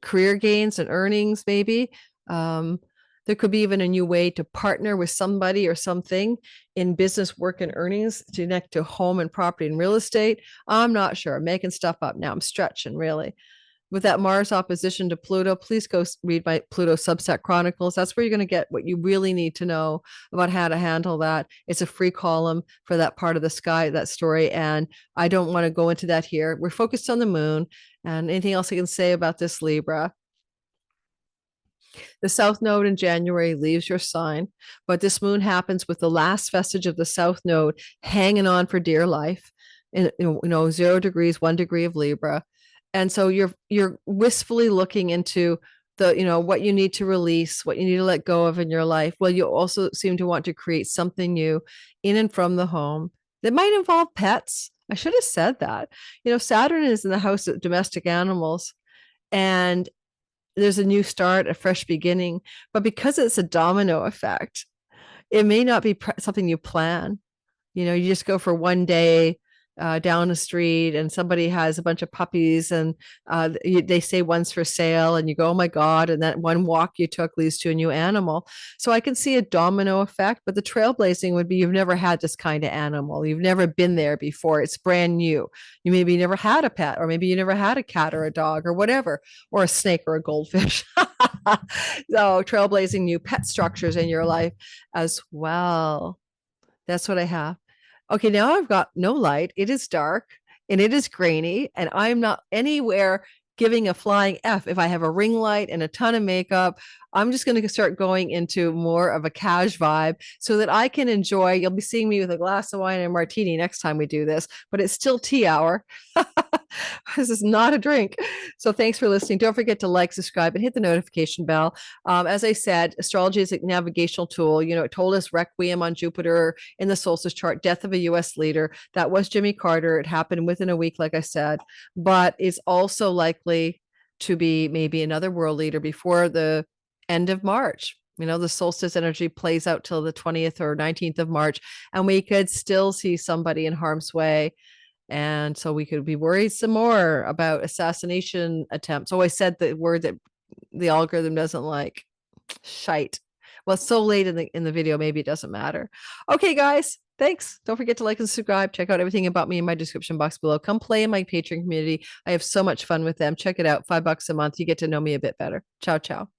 career gains and earnings, maybe. There could be even a new way to partner with somebody or something in business, work, and earnings to connect to home and property and real estate. I'm not sure. I'm making stuff up now. I'm stretching, really. With that Mars opposition to Pluto, please go read my Pluto Substack Chronicles. That's where you're going to get what you really need to know about how to handle that. It's a free column for that part of the sky, that story. And I don't want to go into that here. We're focused on the moon. And anything else I can say about this, Libra? The South Node in January leaves your sign, but this moon happens with the last vestige of the South Node hanging on for dear life in 0 degrees, 1 degree of Libra. And so you're wistfully looking into the, what you need to release, what you need to let go of in your life. Well, you also seem to want to create something new in and from the home that might involve pets. I should have said that. Saturn is in the house of domestic animals, and there's a new start, a fresh beginning. But because it's a domino effect, it may not be something you plan. You just go for one day down the street and somebody has a bunch of puppies, and they say one's for sale, and you go, oh my God. And that one walk you took leads to a new animal. So I can see a domino effect, but the trailblazing would be, you've never had this kind of animal. You've never been there before. It's brand new. You maybe never had a pet, or maybe you never had a cat or a dog or whatever, or a snake or a goldfish. So trailblazing new pet structures in your life as well. That's what I have. Okay, now I've got no light. It is dark and it is grainy, and I'm not anywhere giving a flying F if I have a ring light and a ton of makeup. I'm just going to start going into more of a cash vibe so that I can enjoy. You'll be seeing me with a glass of wine and a martini next time we do this, but it's still tea hour. This is not a drink. So thanks for listening. Don't forget to like, subscribe, and hit the notification bell. As I said, astrology is a navigational tool. It told us Requiem on Jupiter in the solstice chart, death of a U.S. leader. That was Jimmy Carter. It happened within a week, like I said, but it's also likely to be maybe another world leader before the end of March. The solstice energy plays out till the 20th or 19th of March, and we could still see somebody in harm's way. And so we could be worried some more about assassination attempts. So I said the word that the algorithm doesn't like, shite. Well, it's so late in the video, maybe it doesn't matter. Okay, guys. Thanks. Don't forget to like and subscribe. Check out everything about me in my description box below. Come play in my Patreon community. I have so much fun with them. Check it out. $5 a month. You get to know me a bit better. Ciao, ciao.